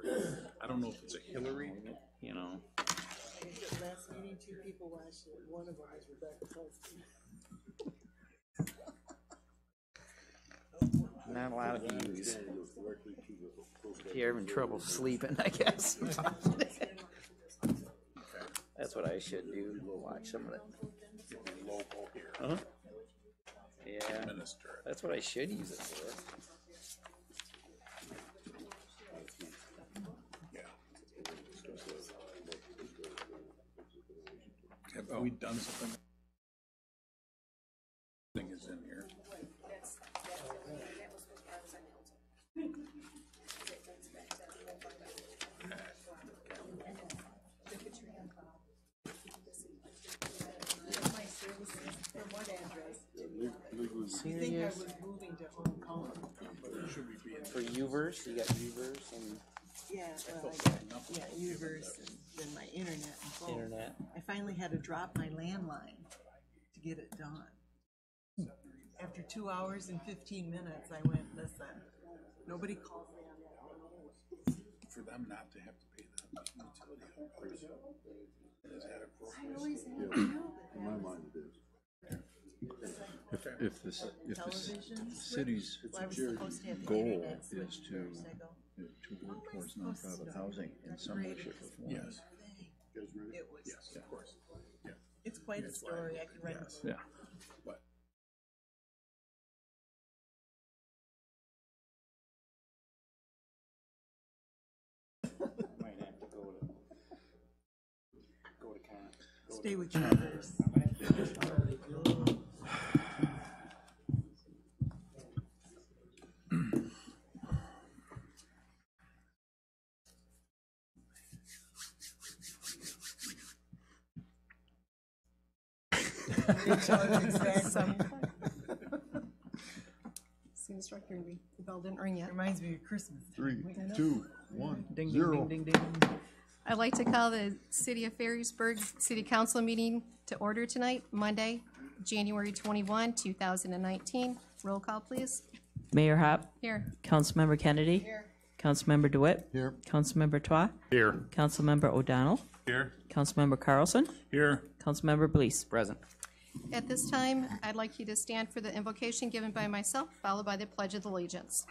I don't know if it's a Hillary, you know. Last meeting, 2 people watched it. One of them was Rebecca Poston. Not a lot of views. If you're having trouble sleeping, I guess. That's what I should do. We'll watch some of that. Local here. Uh-huh. Yeah, Minister. that's what I should use it for. Yeah. Have we done something? Thing is in here. I think I was moving to Hong Kong. Should we be in For Uverse, you got Uverse and Yeah, Uverse and then my internet and phone. internet. I finally had to drop my landline to get it done. After 2 hours and 15 minutes, I went, listen, nobody calls me on that. for them not to have to pay the utility. Is that appropriate? I always have to know that. In my mind, it is. If the Television city's Well, I was supposed to have the goal internet is switched to first. I go, work towards supposed to nonprofit do? housing in some way, shape, or form. Yes, it was, yes, of course. Yeah, it's quite a That's why- story. I could write a yes. book. Yeah. but Might have to go to Stay with Travers. Seems struck the bell didn't ring yet. Reminds me of Christmas. 3, 2, 1, Ding, 0. ding, ding, ding, ding. I'd like to call the City of Ferrisburg City Council meeting to order tonight, Monday, January 21, 2019. Roll call, please. Mayor Hop, Here. Councilmember Kennedy, Here. Councilmember DeWitt, Here. Councilmember Tois, here, Councilmember O'Donnell, here, Councilmember Carlson, here. Councilmember Blease. Present. At this time, I'd like you to stand for the invocation given by myself, followed by the Pledge of Allegiance.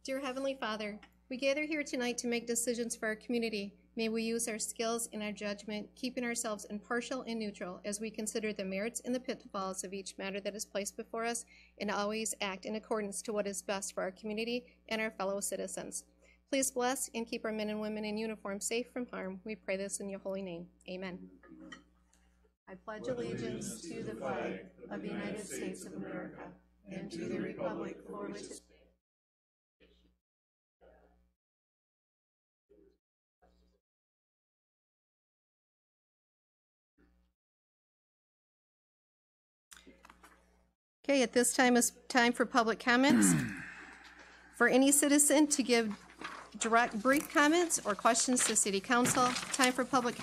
Dear Heavenly Father, we gather here tonight to make decisions for our community. May we use our skills and our judgment, keeping ourselves impartial and neutral as we consider the merits and the pitfalls of each matter that is placed before us, and always act in accordance to what is best for our community and our fellow citizens. Please bless and keep our men and women in uniform safe from harm. We pray this in your holy name. Amen. I pledge allegiance to the flag of the United States of America and to the republic for which it Okay, at this time is time for public comments. For any citizen to give direct brief comments or questions to City Council, time for public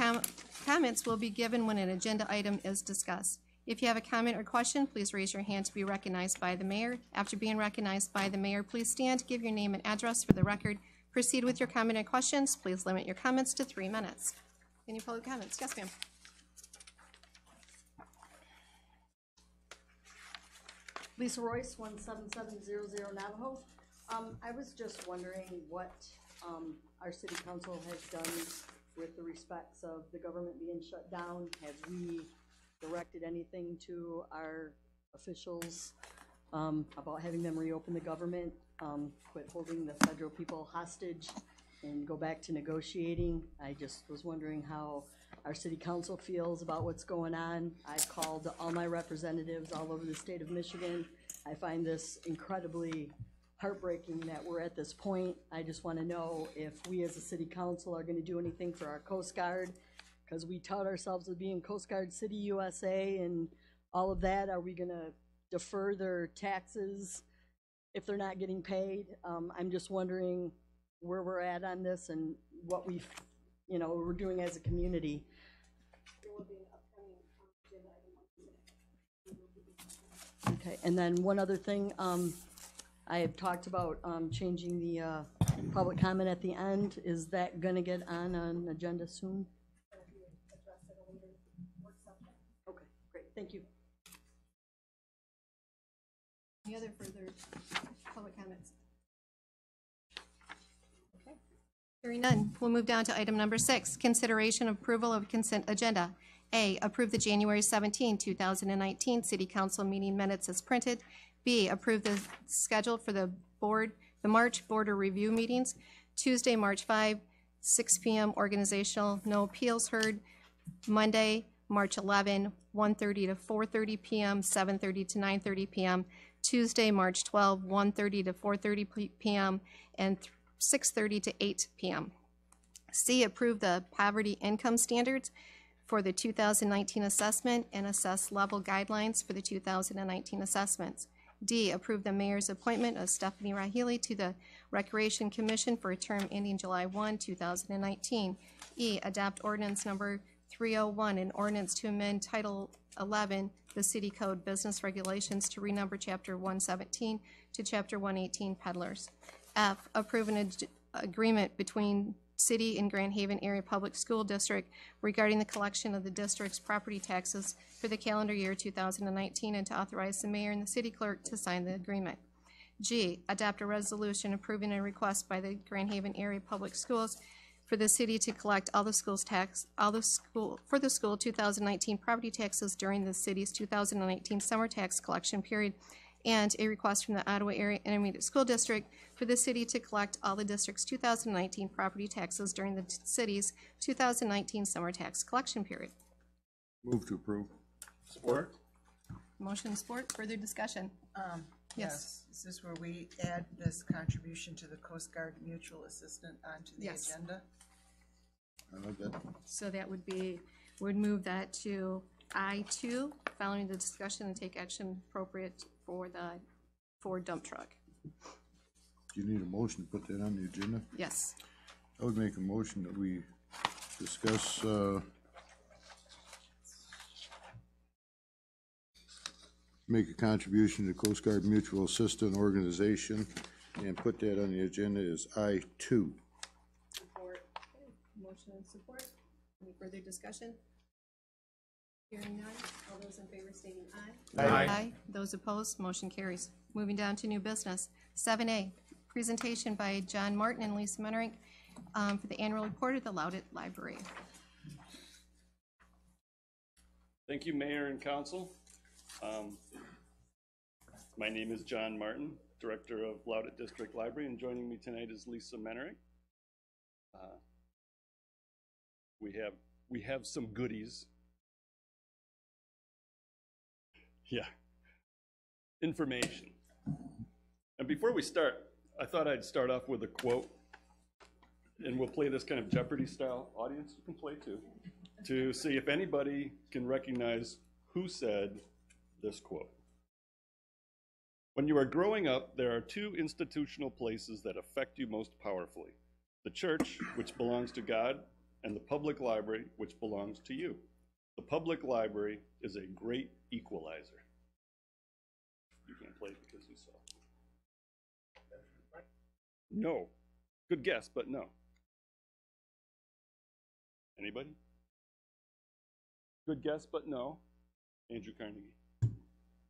comments will be given when an agenda item is discussed. If you have a comment or question, please raise your hand to be recognized by the mayor. After being recognized by the mayor, please stand, give your name and address for the record. Proceed with your comment and questions. Please limit your comments to 3 minutes. Any public comments? Yes, ma'am. Lisa Royce, 17700 Navajo. I was just wondering what our city council has done with the respects of the government being shut down. Have we directed anything to our officials about having them reopen the government, quit holding the federal people hostage, and go back to negotiating? I just was wondering how our city council feels about what's going on. I called all my representatives all over the state of Michigan. I find this incredibly heartbreaking that we're at this point. I just want to know if we as a city council are going to do anything for our Coast Guard, because we tout ourselves as being Coast Guard City USA and all of that. Are we going to defer their taxes if they're not getting paid? I'm just wondering where we're at on this and what we're doing as a community. Okay, and then one other thing, I had talked about, changing the, public comment at the end. Is that gonna get on an agenda soon? Okay, great, thank you. Any other further public comments? Okay. Hearing none, we'll move down to item number 6, consideration of approval of consent agenda. A, approve the January 17, 2019 City Council meeting minutes as printed. B, approve the schedule for the March Border Review meetings, Tuesday, March 5, 6 p.m. organizational, no appeals heard. Monday, March 11, 1:30 to 4:30 p.m., 7:30 to 9:30 p.m. Tuesday, March 12, 1:30 to 4:30 p.m., and 6:30 to 8 p.m. C, approve the poverty income standards for the 2019 assessment and assess level guidelines for the 2019 assessments. D, approve the mayor's appointment of Stephanie Rahili to the Recreation Commission for a term ending July 1, 2019. E, adopt ordinance number 301, an ordinance to amend Title 11, the City Code Business Regulations to renumber Chapter 117 to Chapter 118 peddlers. F, approve an agreement between City and Grand Haven Area Public School District regarding the collection of the district's property taxes for the calendar year 2019 and to authorize the mayor and the city clerk to sign the agreement. G, adopt a resolution approving a request by the Grand Haven Area Public Schools for the city to collect all the school 2019 property taxes during the city's 2019 summer tax collection period, and a request from the Ottawa Area Intermediate School District for the city to collect all the district's 2019 property taxes during the city's 2019 summer tax collection period. Move to approve. Support? Motion and support, further discussion? Yes. Is this where we add this contribution to the Coast Guard Mutual Assistant onto the Yes. agenda? I like that. So that would be, would move that to I2, following the discussion and take action appropriate for the Ford dump truck. Do you need a motion to put that on the agenda? Yes. I would make a motion that we discuss, make a contribution to Coast Guard Mutual Assistant Organization and put that on the agenda as I2. Support. Okay. Motion and support. Any further discussion? Hearing none. All those in favor stating aye. Aye. Those opposed, motion carries. Moving down to new business. 7A, presentation by John Martin and Lisa Mennerink for the annual report of the Loudoun Library. Thank you, Mayor and Council. My name is John Martin, Director of Loudoun District Library, and joining me tonight is Lisa Mennerink. We have some goodies. Yeah, information. And before we start, I thought I'd start off with a quote, and we'll play this kind of Jeopardy style. Audience, you can play too, to see if anybody can recognize who said this quote. When you are growing up, there are two institutional places that affect you most powerfully: the church, which belongs to God, and the public library, which belongs to you. The public library is a great equalizer. You can't play it because you saw. No. Good guess, but no. Anybody? Good guess, but no. Andrew Carnegie.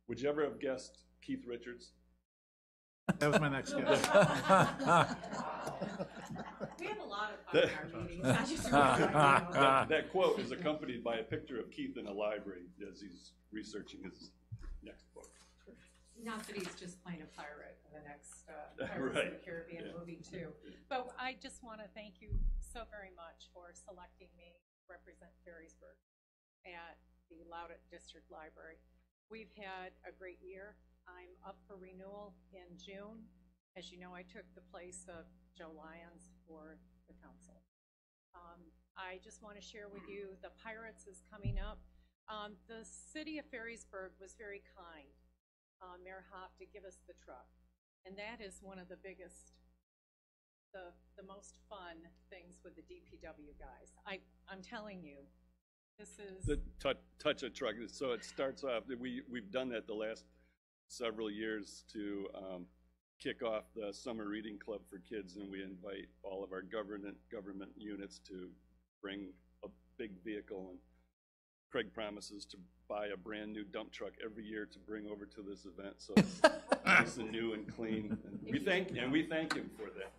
Would you ever have guessed Keith Richards? That was my next guess. We have a lot of fun in our meetings. I just That quote is accompanied by a picture of Keith in a library as he's researching his next book. Not that he's just playing a pirate in the next Pirates of Right. the Caribbean Yeah. movie too. But I just want to thank you so very much for selecting me to represent Ferrysburg at the Loudoun District Library. We've had a great year. I'm up for renewal in June. As you know, I took the place of Joe Lyons for the council. I just want to share with you, the Pirates is coming up. The city of Ferrysburg was very kind, Mayor Hopp, to give us the truck. And that is one of the biggest, the most fun things with the DPW guys. I'm telling you, this is... The touch a truck. So it starts off, we've done that the last several years to kick off the summer reading club for kids, and we invite all of our government units to bring a big vehicle, and Craig promises to buy a brand new dump truck every year to bring over to this event, so it's nice and new and clean. And we thank him for that.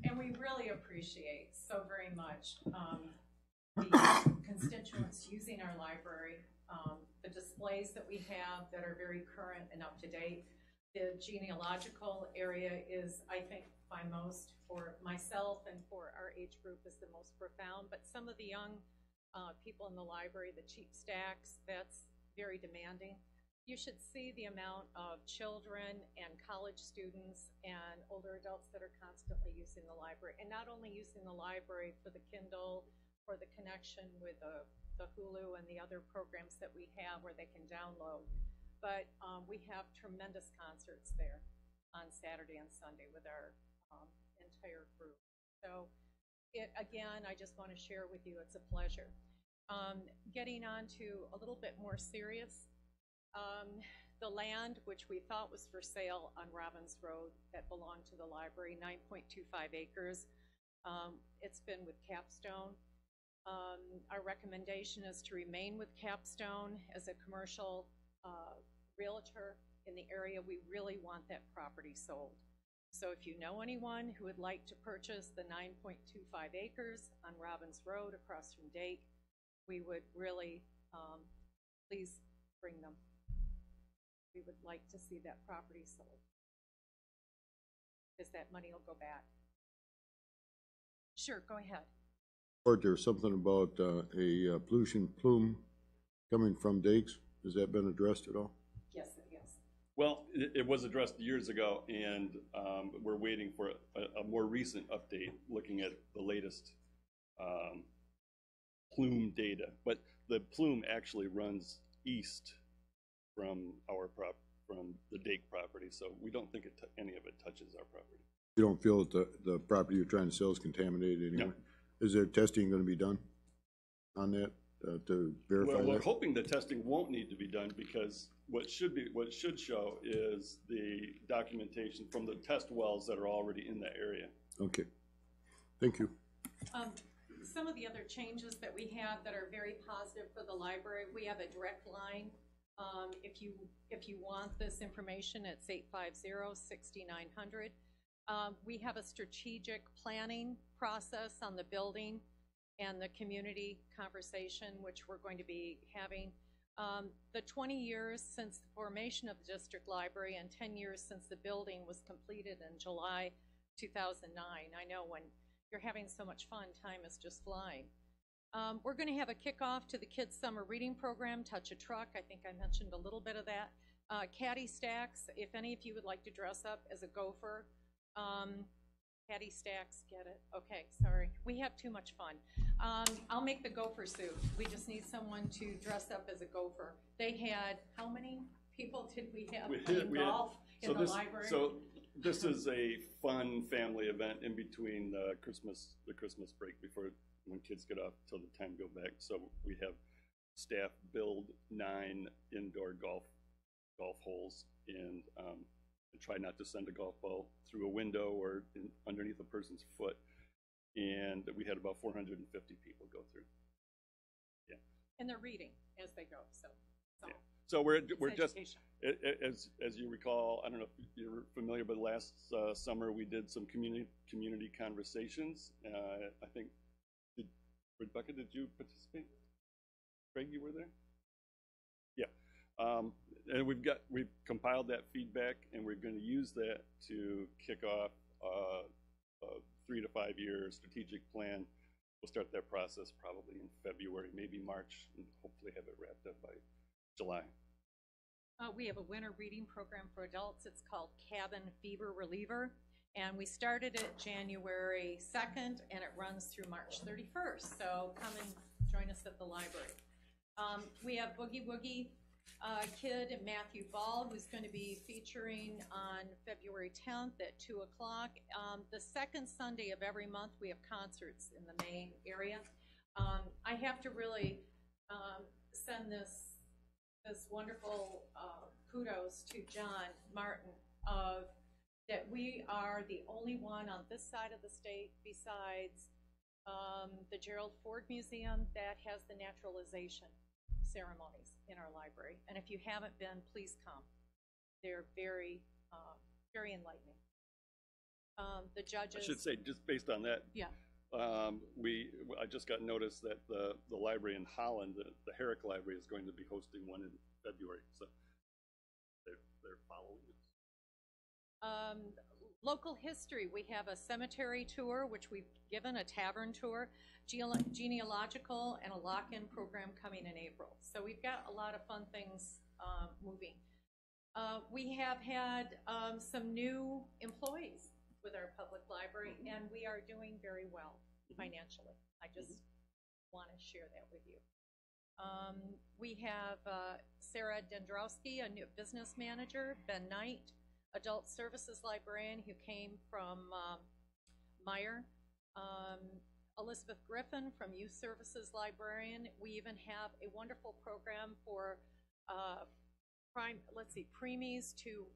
And we really appreciate so very much the constituents using our library, the displays that we have that are very current and up to date. The genealogical area is, I think, by most, for myself and for our age group, is the most profound. But some of the young people in the library, the cheap stacks, that's very demanding. You should see the amount of children and college students and older adults that are constantly using the library, and not only using the library for the Kindle or the connection with the Hulu and the other programs that we have where they can download, but we have tremendous concerts there on Saturday and Sunday with our entire group. So again, I just want to share with you, it's a pleasure. Getting on to a little bit more serious, the land which we thought was for sale on Robbins Road that belonged to the library, 9.25 acres, it's been with Capstone. Our recommendation is to remain with Capstone as a commercial realtor in the area. We really want that property sold. So if you know anyone who would like to purchase the 9.25 acres on Robbins Road across from Dake, we would really, please bring them. We would like to see that property sold, because that money will go back. Sure, go ahead. Or there's something about a pollution plume coming from Dakes. Has that been addressed at all? Yes, it is. Well, it was addressed years ago, and we're waiting for a more recent update looking at the latest plume data. But the plume actually runs east from from the Dake property, so we don't think any of it touches our property. You don't feel that the property you're trying to sell is contaminated anyway? No. Is there testing going to be done on that to verify that? Well, we're hoping the testing won't need to be done, because what it should show is the documentation from the test wells that are already in that area. Okay, thank you. Some of the other changes that we have that are very positive for the library, we have a direct line. If you want this information, it's 850-6900. We have a strategic planning process on the building and the community conversation, which we're going to be having. The 20 years since the formation of the district library and 10 years since the building was completed in July 2009. I know when you're having so much fun, time is just flying. We're going to have a kickoff to the kids' summer reading program, Touch a Truck. I think I mentioned a little bit of that. Caddy Stacks, if any of you would like to dress up as a gopher. Caddy Stacks, get it? Okay, sorry. We have too much fun. I'll make the gopher suit. We just need someone to dress up as a gopher. They had, how many people did we have playing golf in the library? So this is a fun family event in between the Christmas break, before when kids get off till the time go back. So we have staff build 9 indoor golf holes, and try not to send a golf ball through a window or underneath a person's foot. And we had about 450 people go through. Yeah. And they're reading as they go. So yeah. So we're just, as you recall, I don't know if you're familiar, but last summer we did some community conversations. I think, Rebecca, did you participate? Craig, you were there? Yeah. And we've compiled that feedback, and we're going to use that to kick off a 3 to 5 year strategic plan. We'll start that process probably in February, maybe March, and hopefully have it wrapped up by July. We have a winter reading program for adults. It's called Cabin Fever Reliever, and we started it January 2nd, and it runs through March 31st. So come and join us at the library. We have Boogie Woogie Kid and Matthew Ball, who's going to be featuring on February 10th at 2 o'clock. The second Sunday of every month, we have concerts in the main area. I have to really send this wonderful kudos to John Martin of that we are the only one on this side of the state besides the Gerald Ford Museum that has the naturalization ceremonies in our library. And if you haven't been, please come. They're very, very enlightening. The judges. I should say, just based on that, Yeah. I just got notice that the library in Holland, the Herrick Library, is going to be hosting one in February, so they're following it. Local history, we have a cemetery tour, which we've given, a tavern tour, genealogical, and a lock-in program coming in April. So we've got a lot of fun things moving. We have had some new employees with our public library, and we are doing very well financially. I just want to share that with you. We have Sarah Dendrowski, a new business manager, Ben Knight, adult services librarian who came from Meyer, Elizabeth Griffin from youth services librarian. We even have a wonderful program for preemies to,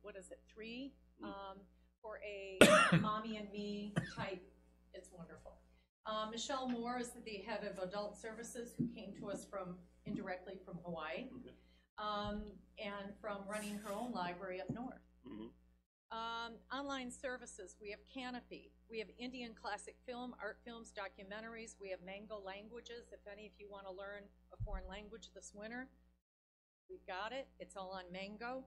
3, for a mommy and me type. It's wonderful. Michelle Moore is the head of adult services who came to us indirectly from Hawaii, and from running her own library up north. Online services, we have Canopy, we have Indian classic film, art films, documentaries, we have Mango Languages. If any of you want to learn a foreign language this winter, we've got it. It's all on Mango.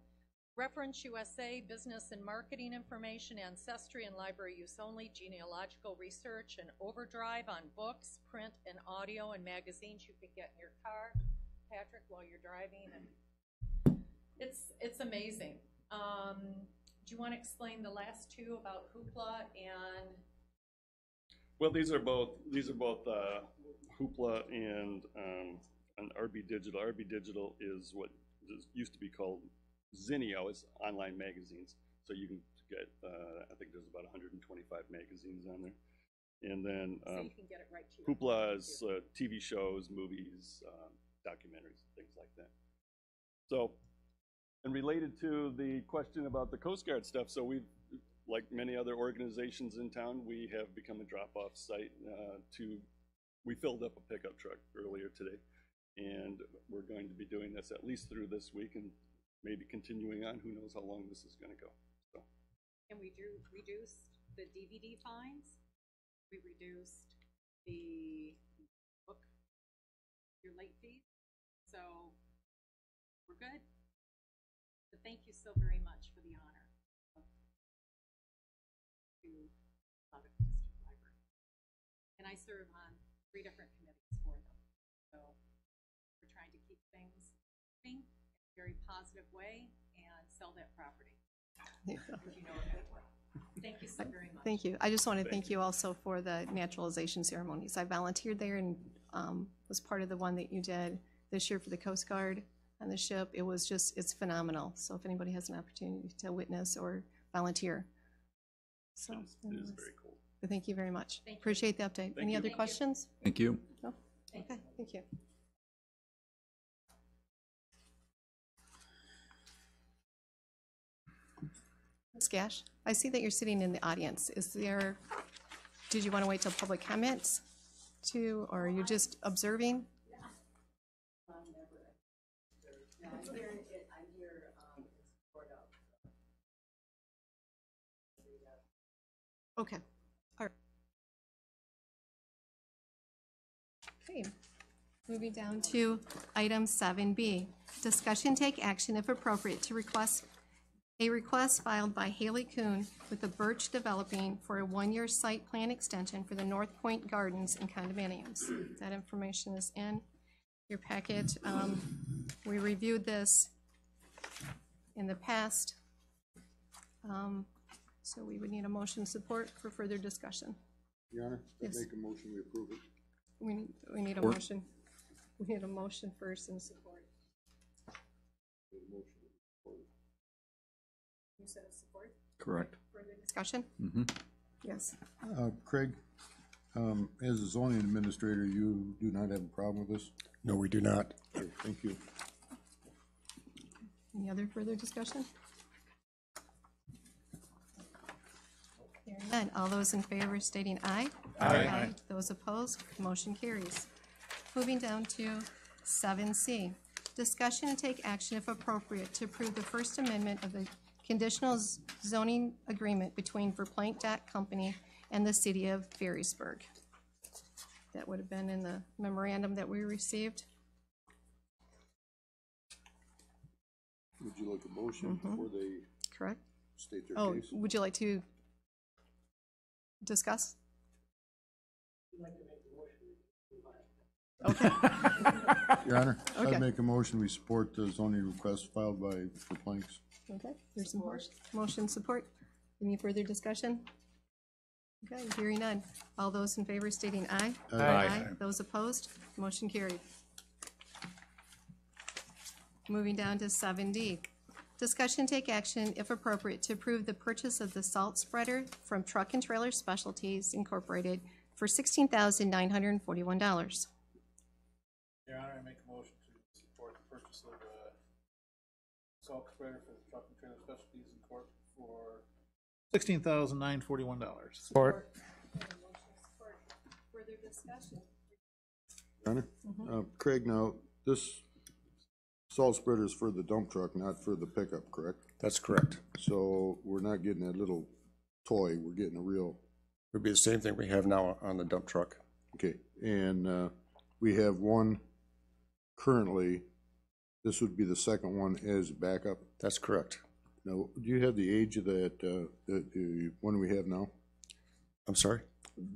Reference USA, business and marketing information, ancestry and library use only, genealogical research, and Overdrive on books, print, and audio, and magazines you can get in your car, Patrick, while you're driving. And it's amazing. Do you want to explain the last two about Hoopla and? Well, these are both Hoopla and RB Digital. RB Digital is what used to be called Zinio. It's online magazines, so you can get I think there's about 125 magazines on there, and then So you can get it right to your Hoopla is TV shows, movies, documentaries, things like that. So, and related to the question about the Coast Guard stuff, so we've, like many other organizations in town, we have become a drop-off site. We filled up a pickup truck earlier today, and we're going to be doing this at least through this week, and maybe continuing on. Who knows how long this is going to go. So. And we reduced the DVD fines. We reduced the book, your late fees. So we're good. But thank you so very much for the honor to Lubbock District Library. And I serve on 3 different committees for them. So we're trying to keep things moving in a very positive way and sell that property. Yeah. You know, a good way. Thank you so very much. Thank you. I just want to thank you also for the naturalization ceremonies. I volunteered there and was part of the one that you did this year for the Coast Guard on the ship. It was just, it's phenomenal. So if anybody has an opportunity to witness or volunteer. So It is very cool. but thank you very much. Thank you. Appreciate the update. Any you. other Thank you. questions? Thank you. No? Okay, thank you. Ms. Gash, I see that you're sitting in the audience. Did you want to wait till public comments or are you just observing? Okay, all right. Okay, moving down to item 7B. Discussion take action if appropriate to request filed by Haley Kuhn with the Birch Developing for a 1-year site plan extension for the North Point Gardens and condominiums. That information is in your packet. We reviewed this in the past. So we would need a motion support for further discussion. Your Honor, I Yes. make a motion, we approve it. We need a Support. motion. We need a motion first and support. You said support? Correct. Further discussion? Mm-hmm. Yes. Craig, as a zoning administrator, you do not have a problem with this? No, we do not. Okay, thank you. Any other further discussion? none. All those in favor stating aye. Aye. Those opposed, motion carries. Moving down to 7C. Discussion and take action if appropriate to approve the First Amendment of the conditional zoning agreement between Verplank Company and the city of Ferrisburg. That would have been in the memorandum that we received. Would you like a motion before they Correct? state their Oh, case? would you like to discuss? Okay, Your Honor, Okay. I'd make a motion, we support the zoning request filed by Verplanks. okay, there's some motion support. Any further discussion? Okay, hearing none. All those in favor stating aye. Aye. Those opposed, motion carried. Moving down to 7D. Discussion take action, if appropriate, to approve the purchase of the salt spreader from Truck and Trailer Specialties Incorporated for $16,941. Your Honor, I make a motion to support the purchase of a salt spreader for the Truck and Trailer Specialties in Corp. for $16,941. Support. Further discussion? Your Honor, Craig, now, this salt spreader is for the dump truck, not for the pickup, correct? That's correct. So we're not getting that little toy, we're getting a real, It'd be the same thing we have now on the dump truck. okay, and we have one currently, this would be the second one as backup. That's correct. Now, do you have the age of that, the one we have now? I'm sorry?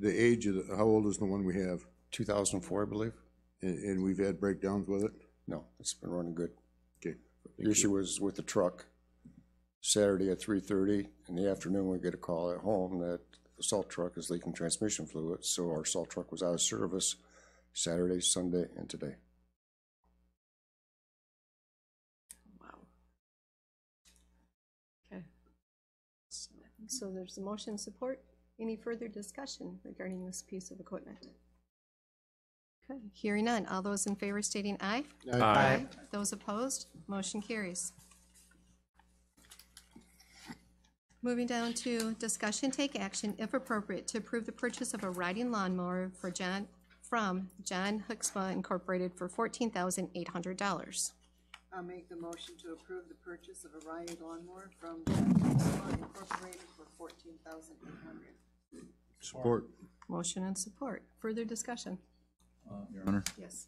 The age of, how old is the one we have? 2004, I believe? And we've had breakdowns with it? No, it's been running good. Okay. The issue was with the truck. Saturday at 3:30 in the afternoon, we get a call at home that the salt truck is leaking transmission fluid, so our salt truck was out of service Saturday, Sunday, and today. Wow. Okay. So there's a motion support. Any further discussion regarding this piece of equipment? Okay, hearing none. All those in favor stating aye. Aye. Those opposed, motion carries. Moving down to discussion, take action, if appropriate, to approve the purchase of a riding lawnmower from John Huxpa Incorporated for $14,800. I'll make the motion to approve the purchase of a riding lawnmower from John Huxpa Incorporated for $14,800. Support. Motion and support. Further discussion? Your Honor. Yes.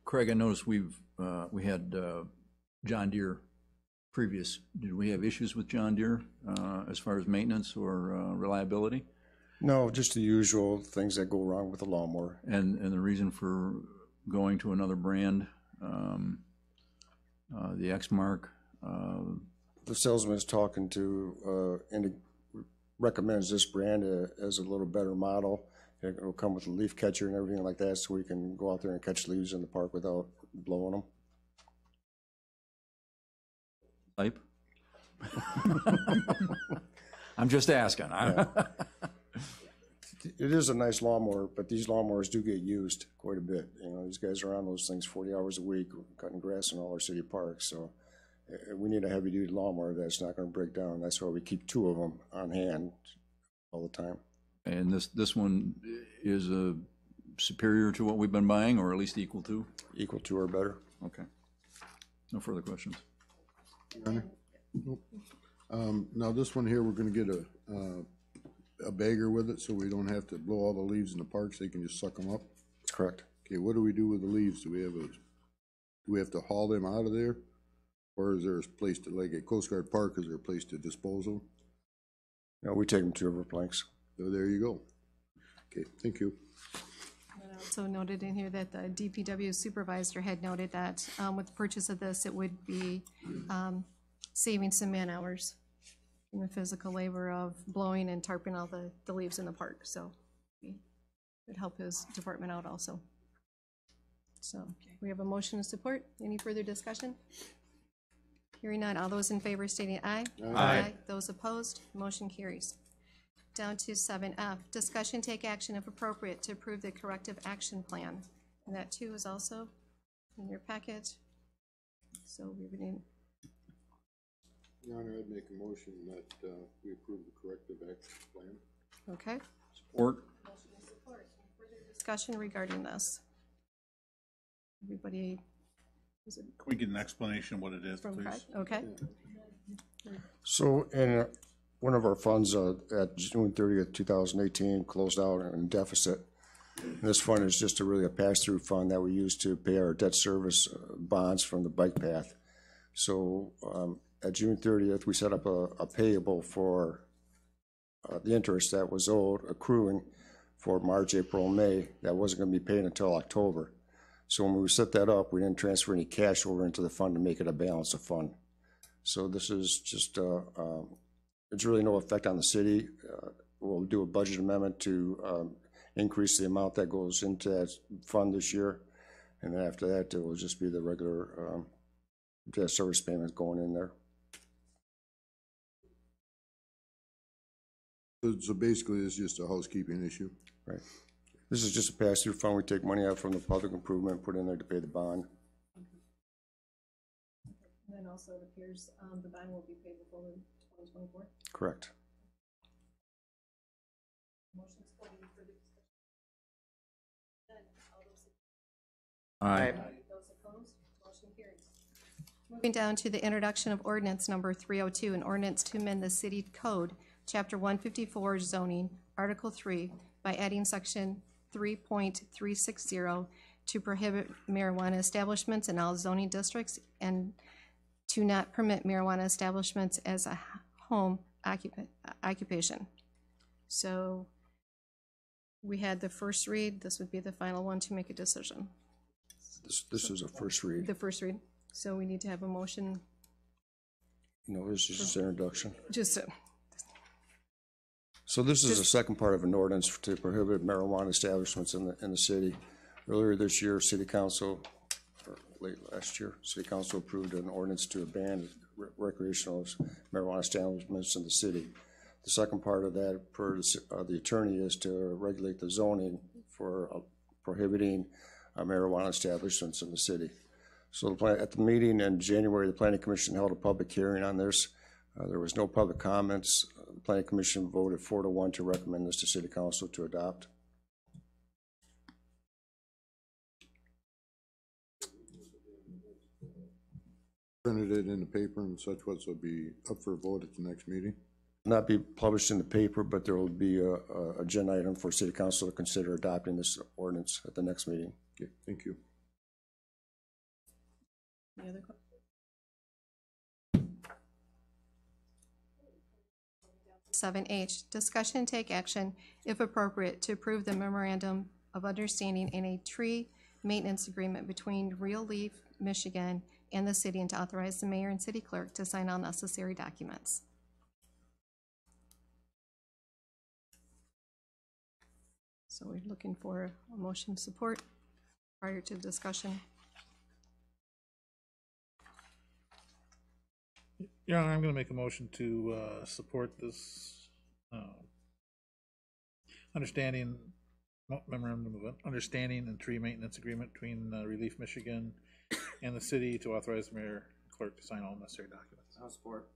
Craig, I noticed we had John Deere previous. Did we have issues with John Deere as far as maintenance or reliability? No, just the usual things that go wrong with the lawnmower. And the reason for going to another brand, the X-Mark? The salesman is talking to, and recommends this brand as a little better model. It will come with a leaf catcher and everything like that, so we can go out there and catch leaves in the park without blowing them. Type? I'm just asking. It is a nice lawnmower, but these lawnmowers do get used quite a bit. You know, these guys are on those things 40 hours a week, cutting grass in all our city parks. So we need a heavy-duty lawnmower that's not going to break down. That's why we keep two of them on hand all the time. And this one is superior to what we've been buying, or at least equal to? Equal to or better. Okay. No further questions. Your Honor? Nope. Now, this one here, we're gonna get a bagger with it, so we don't have to blow all the leaves in the parks, they can just suck them up? That's correct. Okay, what do we do with the leaves? Do we have to haul them out of there? Or is there a place to, like at Coast Guard Park, is there a place to dispose of them? No, we take them to Everplanks. So there you go. Okay, thank you. And also noted in here that the DPW supervisor had noted that with the purchase of this, it would be saving some man hours in the physical labor of blowing and tarping all the leaves in the park. So it would help his department out also. So we have a motion to support. Any further discussion? Hearing none. All those in favor stating aye. Aye. Those opposed, motion carries. Down to 7F, discussion take action if appropriate to approve the corrective action plan. And that too is also in your packet. So we're going to Your Honor, I'd make a motion that, we approve the corrective action plan. Okay. Support. Motion and support. Any further discussion regarding this? Everybody, is it Can we get an explanation of what it is, from please? Craig? Okay. So in one of our funds at June 30th, 2018, closed out in deficit. And this fund is just really a pass-through fund that we use to pay our debt service bonds from the bike path. So at June 30th, we set up a payable for the interest that was owed, accruing for March, April, and May. That wasn't going to be paid until October. So when we set that up, we didn't transfer any cash over into the fund to make it a balance of fund. So this is just, it's really no effect on the city. We'll do a budget amendment to increase the amount that goes into that fund this year. And then after that, it will just be the regular debt service payments going in there. So basically, it's just a housekeeping issue. Right. This is just a pass-through fund. We take money out from the public improvement, put in there to pay the bond. And then also it appears the bond will be paid before 2024. Correct. Motion support. Any further discussion? None. All those Aye. Those opposed, motion carries. Moving down to the introduction of ordinance number 302, an ordinance to amend the city code, chapter 154 zoning, article 3, by adding section 3.360 to prohibit marijuana establishments in all zoning districts and to not permit marijuana establishments as a home occupation. So we had the first read. This would be the final one to make a decision. This is a first read. The first read. So we need to have a motion. No, this is just introduction. Just So this is the second part of an ordinance to prohibit marijuana establishments in the city. Earlier this year, City Council, or late last year, City Council approved an ordinance to ban recreational marijuana establishments in the city. The second part of that, per the attorney, is to regulate the zoning for prohibiting marijuana establishments in the city. So at the meeting in January, the Planning Commission held a public hearing on this. There was no public comments. The Planning Commission voted 4-1 to recommend this to City Council to adopt. Printed it in the paper and such, what, so it'll be up for a vote at the next meeting? Not be published in the paper, but there will be a agenda item for City Council to consider adopting this ordinance at the next meeting. Okay, thank you. any other questions? 7H, discussion and take action, if appropriate, to approve the memorandum of understanding in a tree maintenance agreement between Real Leaf, Michigan, and the city, and to authorize the mayor and city clerk to sign all necessary documents. So we're looking for a motion support prior to discussion. Your Honor, I'm gonna make a motion to, support this, memorandum of understanding and tree maintenance agreement between, Relief Michigan and the city to authorize the mayor and clerk to sign all necessary documents. I'll support.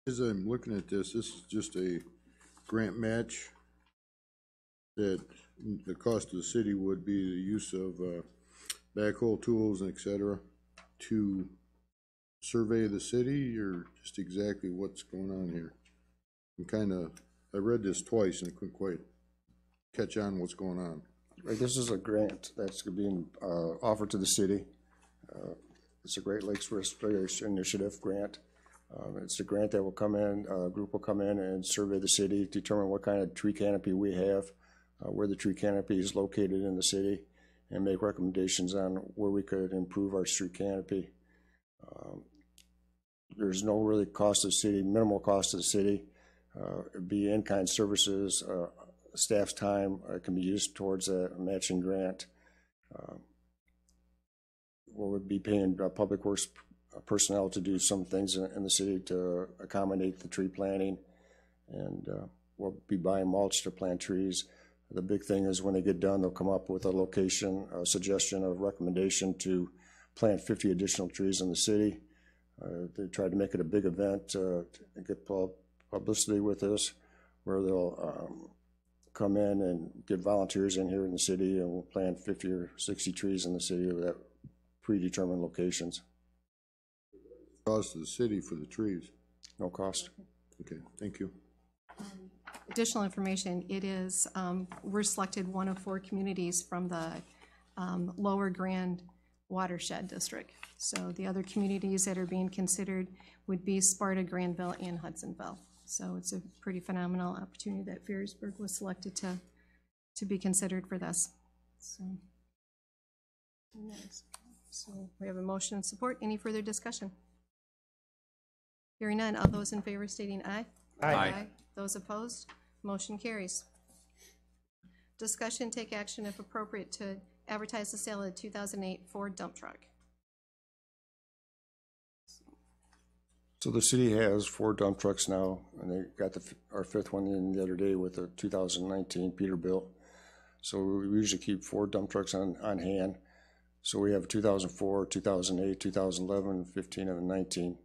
As I'm looking at this is just a grant match that the cost of the city would be the use of backhoe tools and et cetera to survey the city, or just exactly what's going on here? I read this twice and couldn't quite catch on what's going on. Right, this is a grant that's being offered to the city. It's a Great Lakes Restoration Initiative grant. It's a grant that will come in, a group will come in and survey the city, determine what kind of tree canopy we have, where the tree canopy is located in the city, and make recommendations on where we could improve our tree canopy. There's no really cost to the city, minimal cost to the city. It'd be in-kind services, staff's time can be used towards a matching grant. We'll be paying public works personnel to do some things in the city to accommodate the tree planting, and we'll be buying mulch to plant trees. The big thing is when they get done, they'll come up with a location, a suggestion, a recommendation to plant 50 additional trees in the city. They tried to make it a big event, to get publicity with this, where they'll come in and get volunteers in here in the city, and we'll plant 50 or 60 trees in the city at predetermined locations. Cost to the city for the trees? No cost. Okay, thank you. Additional information, it is, we're selected one of 4 communities from the Lower Grand Watershed District. So the other communities that are being considered would be Sparta, Granville, and Hudsonville. So it's a pretty phenomenal opportunity that Ferrisburg was selected to be considered for this. So we have a motion and support. Any further discussion? Hearing none, all those in favor stating aye. Aye. Those opposed, motion carries. Discussion, take action if appropriate to advertise the sale of the 2008 Ford dump truck. So the city has 4 dump trucks now, and they got our 5th one in the other day with a 2019 Peterbilt. So we usually keep 4 dump trucks on hand. So we have 2004, 2008, 2011, 15, and 19.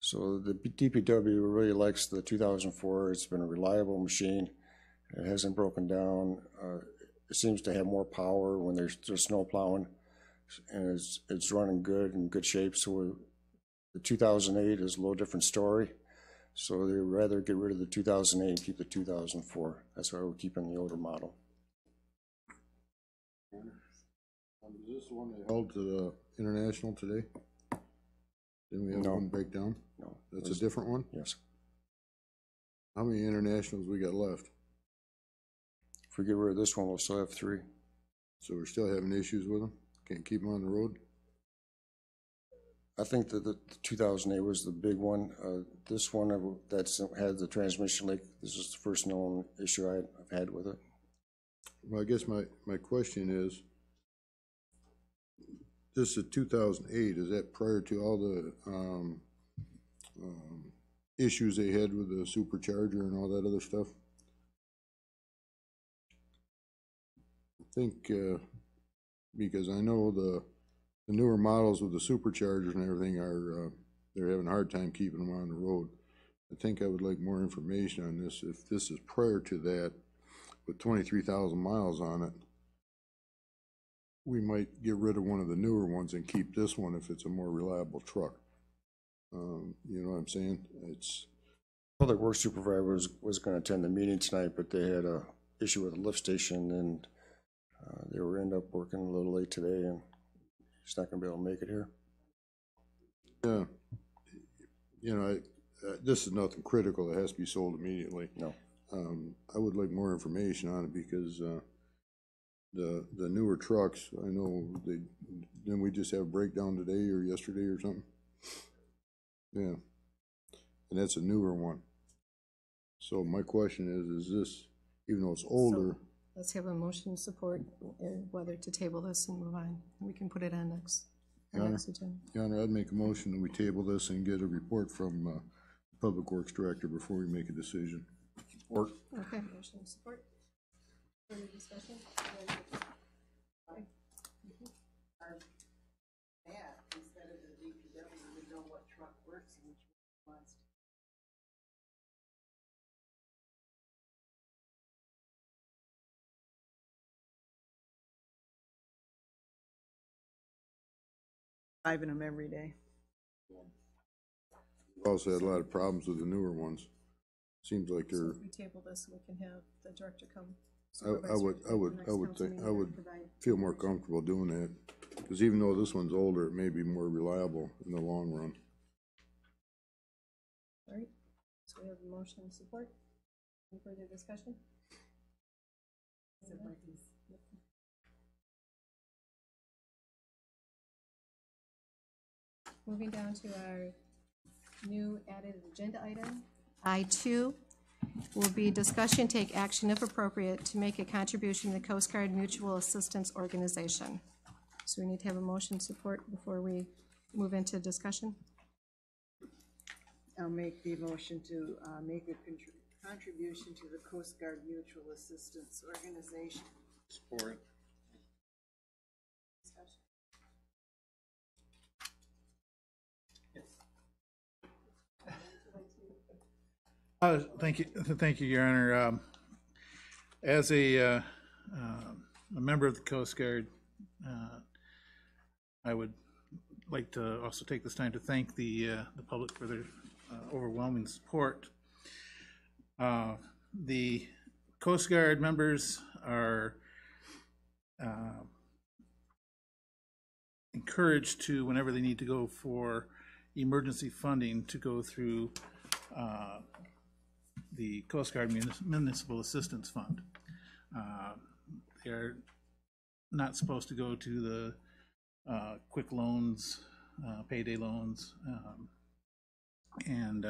So the DPW really likes the 2004. It's been a reliable machine. It hasn't broken down. It seems to have more power when there's snow plowing, and it's running good, in good shape. So the 2008 is a little different story. So they'd rather get rid of the 2008 and keep the 2004. That's why we're keeping the older model. Is this the one they held to the International today? Didn't we have one breakdown? No. That's a different one? Yes. How many Internationals we got left? If we get rid of this one, we'll still have 3. So we're still having issues with them? Can't keep them on the road? I think that the 2008 was the big one. This one that's had the transmission leak, this is the first known issue I've had with it. Well, I guess my question is, this is 2008, is that prior to all the issues they had with the supercharger and all that other stuff? I think, because I know the newer models with the superchargers and everything are, they're having a hard time keeping them on the road. I think I would like more information on this. If this is prior to that, with 23,000 miles on it, we might get rid of one of the newer ones and keep this one if it's a more reliable truck. You know what I'm saying? It's Public Works Supervisor was going to attend the meeting tonight, but they had a issue with a lift station, and they were end up working a little late today, and he's not going to be able to make it here. Yeah, you know, this is nothing critical. It has to be sold immediately. No. I would like more information on it because the newer trucks, I know didn't we just have a breakdown today or yesterday or something? Yeah, and that's a newer one. So my question is this, even though it's older? Let's have a motion to support whether to table this and move on. We can put it on next agenda. Your Honor, I'd make a motion that we table this and get a report from the Public Works Director before we make a decision. Or Okay, motion to support. Further discussion? Instead of the DPW, we know what truck works and which one wants to. Driving them every day. We've also had a lot of problems with the newer ones. Seems like So they're, if we table this, we can have the director come. I would feel more comfortable doing that. Because even though this one's older, it may be more reliable in the long run. All right, so we have a motion and support. Any further discussion? Moving down to our new added agenda item, I-2, will be discussion, take action if appropriate, to make a contribution to the Coast Guard Mutual Assistance Organization. So we need to have a motion support before we move into discussion. I'll make the motion to make a contribution to the Coast Guard Mutual Assistance Organization. Support. Thank you, Your Honor. As a member of the Coast Guard, I would like to also take this time to thank the public for their overwhelming support. The Coast Guard members are encouraged to, whenever they need to go for emergency funding, to go through the Coast Guard Municipal Assistance Fund. They're not supposed to go to the quick loans, payday loans, and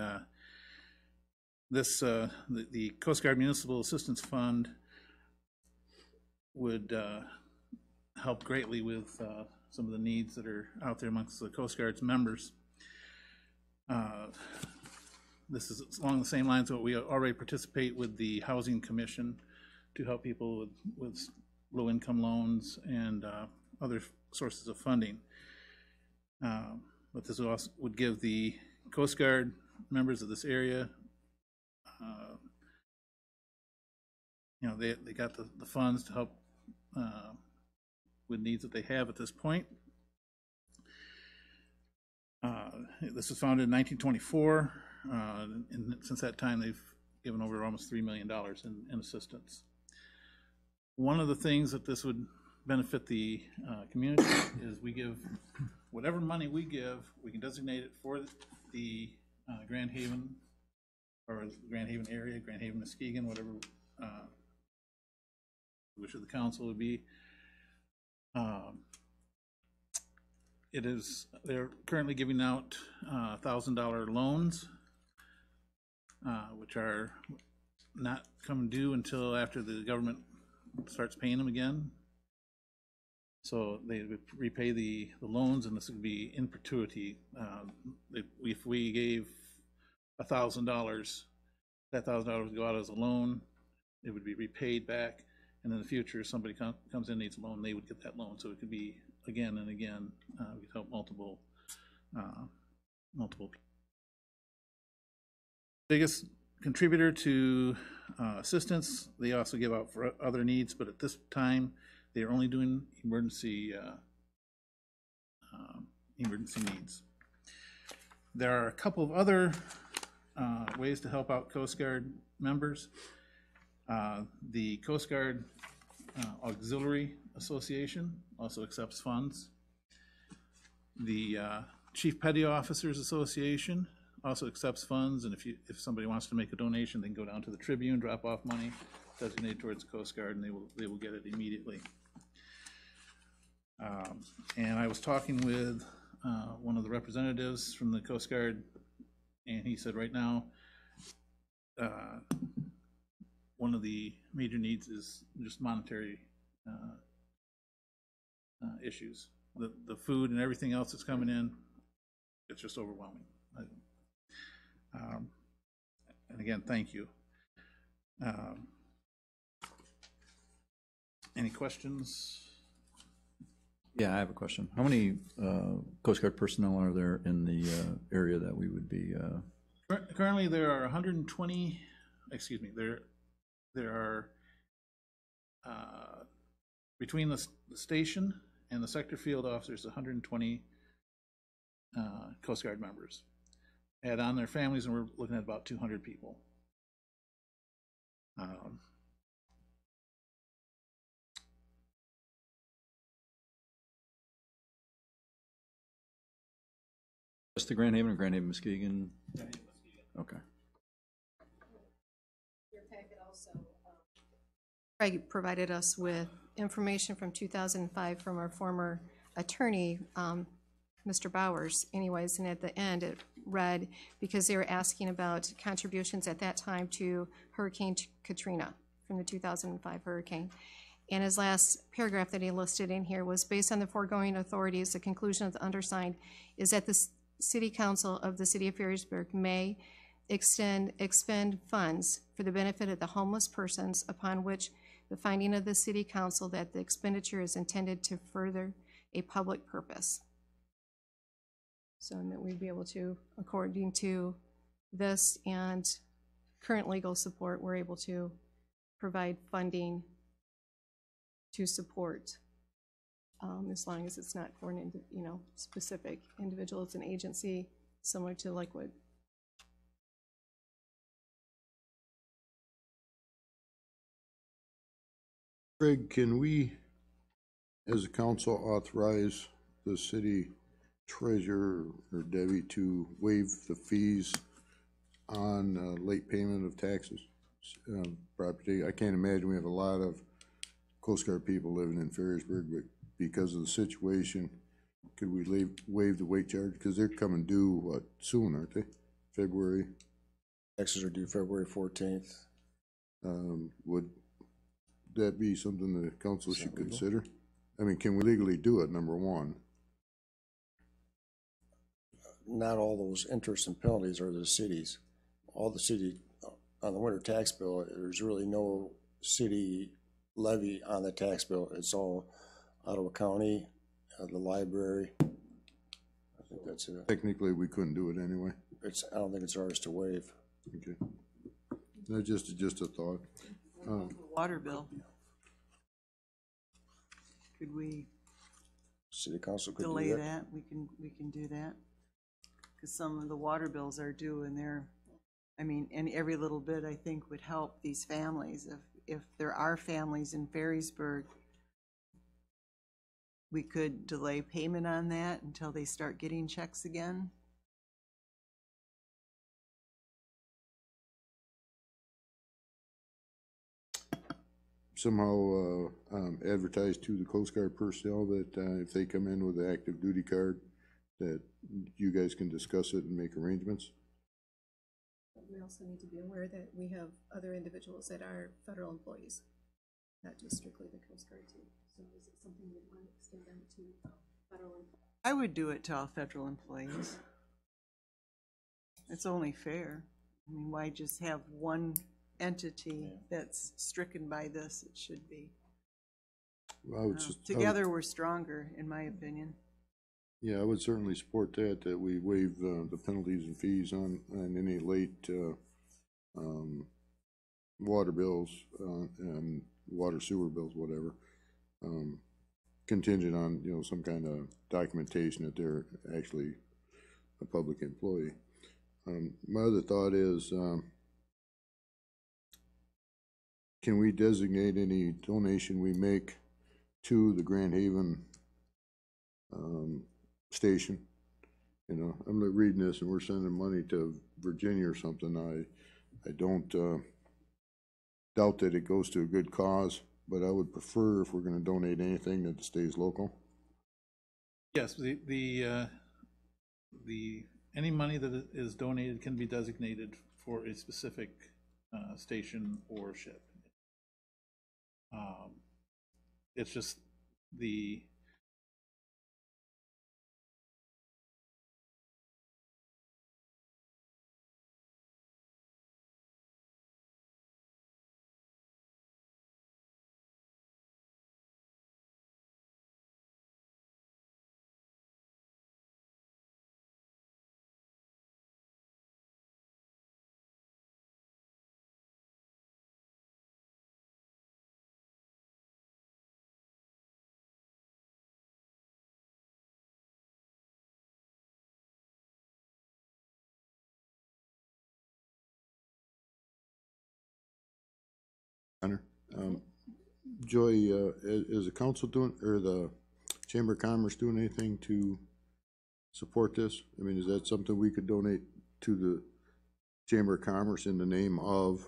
the Coast Guard Municipal Assistance Fund would help greatly with some of the needs that are out there amongst the Coast Guard's members. This is along the same lines of what we already participate with the Housing Commission to help people with low-income loans and other sources of funding. But this also would give the Coast Guard members of this area, they got the funds to help with needs that they have at this point. This was founded in 1924, and since that time they've given over almost $3 million in assistance. One of the things that this would benefit the community is we give, whatever money we give, we can designate it for the Grand Haven, or the Grand Haven area, Grand Haven, Muskegon, whatever the wish of the council would be. They're currently giving out $1,000 loans, which are not come due until after the government starts paying them again. So they would repay the loans, and this would be in perpetuity. If we gave $1,000, that $1,000 would go out as a loan. It would be repaid back, and in the future, if somebody comes in, needs a loan, they would get that loan. So it could be again and again. We could help multiple people. Biggest contributor to assistance, they also give out for other needs, but at this time, they are only doing emergency needs. There are a couple of other ways to help out Coast Guard members. The Coast Guard Auxiliary Association also accepts funds. The Chief Petty Officers Association also accepts funds, and if somebody wants to make a donation, they can go down to the Tribune, drop off money designated towards the Coast Guard, and they will get it immediately. And I was talking with one of the representatives from the Coast Guard, and he said right now one of the major needs is just monetary issues. The food and everything else that's coming in, it's just overwhelming. And again, thank you. Any questions? Yeah, I have a question. How many Coast Guard personnel are there in the area that we would be? Currently, there are 120. Excuse me. There are between the station and the sector field officers, 120 Coast Guard members. Add on their families, and we're looking at about 200 people. Just the Grand Haven or Grand Haven Muskegon? Okay. Your packet also, Craig provided us with information from 2005 from our former attorney, Mr. Bowers. Anyways, and at the end it read, because they were asking about contributions at that time to Hurricane Katrina from the 2005 hurricane. And his last paragraph that he listed in here was, based on the foregoing authorities, the conclusion of the undersigned is that the City Council of the City of Ferrisburg may expend funds for the benefit of the homeless persons upon which the finding of the City Council that the expenditure is intended to further a public purpose. So that we'd be able to, according to this and current legal support, we're able to provide funding to support, as long as it's not for an, specific individual. It's an agency similar to Lakewood. Craig, can we, as a council, authorize the city treasurer or Debbie to waive the fees on late payment of taxes? Property, I can't imagine we have a lot of Coast Guard people living in Ferrisburg, but because of the situation, could we waive the weight charge? Because they're coming due, what, soon, aren't they? February? Taxes are due February 14th. Would that be something the council should consider? I mean, can we legally do it, number one? Not all those interest and penalties are the cities. All the city, on the winter tax bill, there's really no city levy on the tax bill. It's all Ottawa County, the library. I think that's it. Technically, we couldn't do it anyway. I don't think it's ours to waive. Okay. No, just a thought. Water bill. Could we City council could delay do that? We can do that. Because some of the water bills are due and and every little bit I think would help these families. If there are families in Ferrisburg, we could delay payment on that until they start getting checks again. Somehow advertise to the Coast Guard personnel that if they come in with an active duty card, that you guys can discuss it and make arrangements? We also need to be aware that we have other individuals that are federal employees, not just strictly the Coast Guard too. So is it something you'd want to extend them to federal employees? I would do it to all federal employees. It's only fair. I mean, why just have one entity that's stricken by this? It should be. Well, I would Together we're stronger, in my opinion. Yeah, I would certainly support that we waive the penalties and fees on any late water bills and water sewer bills, whatever, contingent on, some kind of documentation that they're actually a public employee. My other thought is, can we designate any donation we make to the Grand Haven station? I'm reading this and we're sending money to Virginia or something. I don't doubt that it goes to a good cause, but I would prefer, if we're going to donate anything, that it stays local. Yes, the any money that is donated can be designated for a specific station or ship. It's just the Joy, is the council doing, or the Chamber of Commerce doing anything to support this? I mean, is that something we could donate to the Chamber of Commerce in the name of?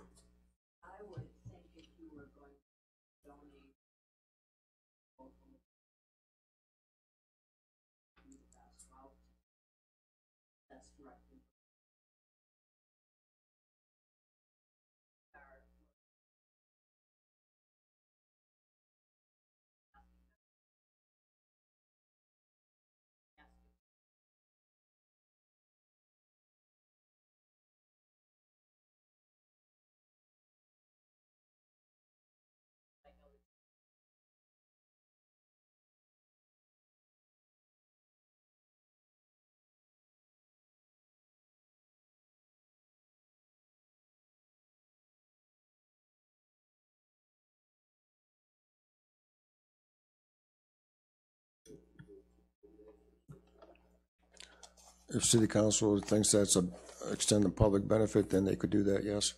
If city council thinks that's a extend the public benefit, then they could do that, yes.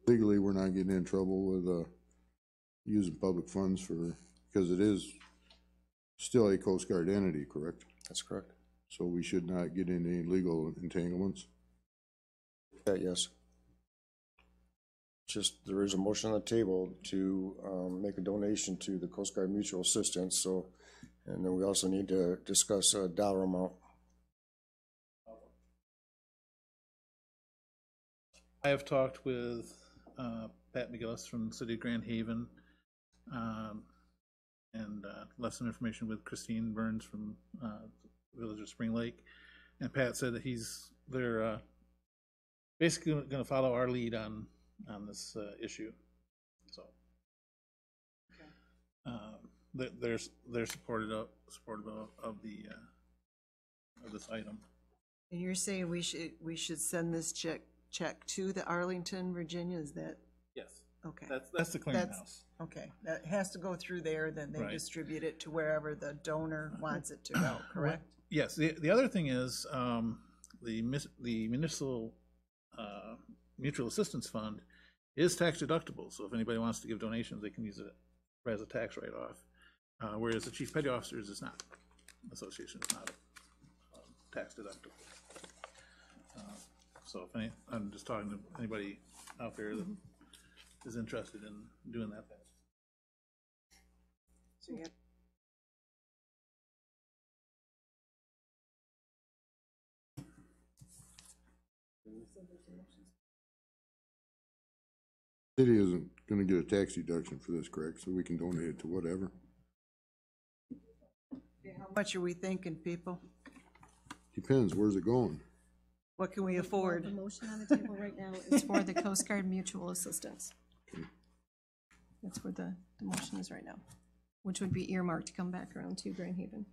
Legally, we're not getting in trouble with, using public funds for, because it is still a Coast Guard entity, correct? That's correct. So we should not get in any legal entanglements. Yes. Just, there is a motion on the table to make a donation to the Coast Guard Mutual Assistance, so, and then we also need to discuss a dollar amount. I have talked with Pat McGillis from the city of Grand Haven, and left some information with Christine Burns from Village of Spring Lake. And Pat said that they're basically going to follow our lead on this issue. So they're supportive of this item. And you're saying we should send this check to the Arlington, Virginia, is that? Yes. Okay. That's the clearinghouse. Okay, that has to go through there, then they Right. distribute it to wherever the donor wants it to go, correct? Yes. The other thing is the municipal mutual assistance fund is tax deductible. So if anybody wants to give donations, they can use it as a tax write-off. Whereas the chief petty officers is not. Association is not tax deductible. So if I'm just talking to anybody out there that is interested in doing that. So you City isn't gonna get a tax deduction for this, correct? So we can donate it to whatever. how much are we thinking, people? Depends, where's it going? What can we afford? The motion on the table right now is for the Coast Guard Mutual Assistance. That's where the motion is right now, which would be earmarked to come back around to Grand Haven.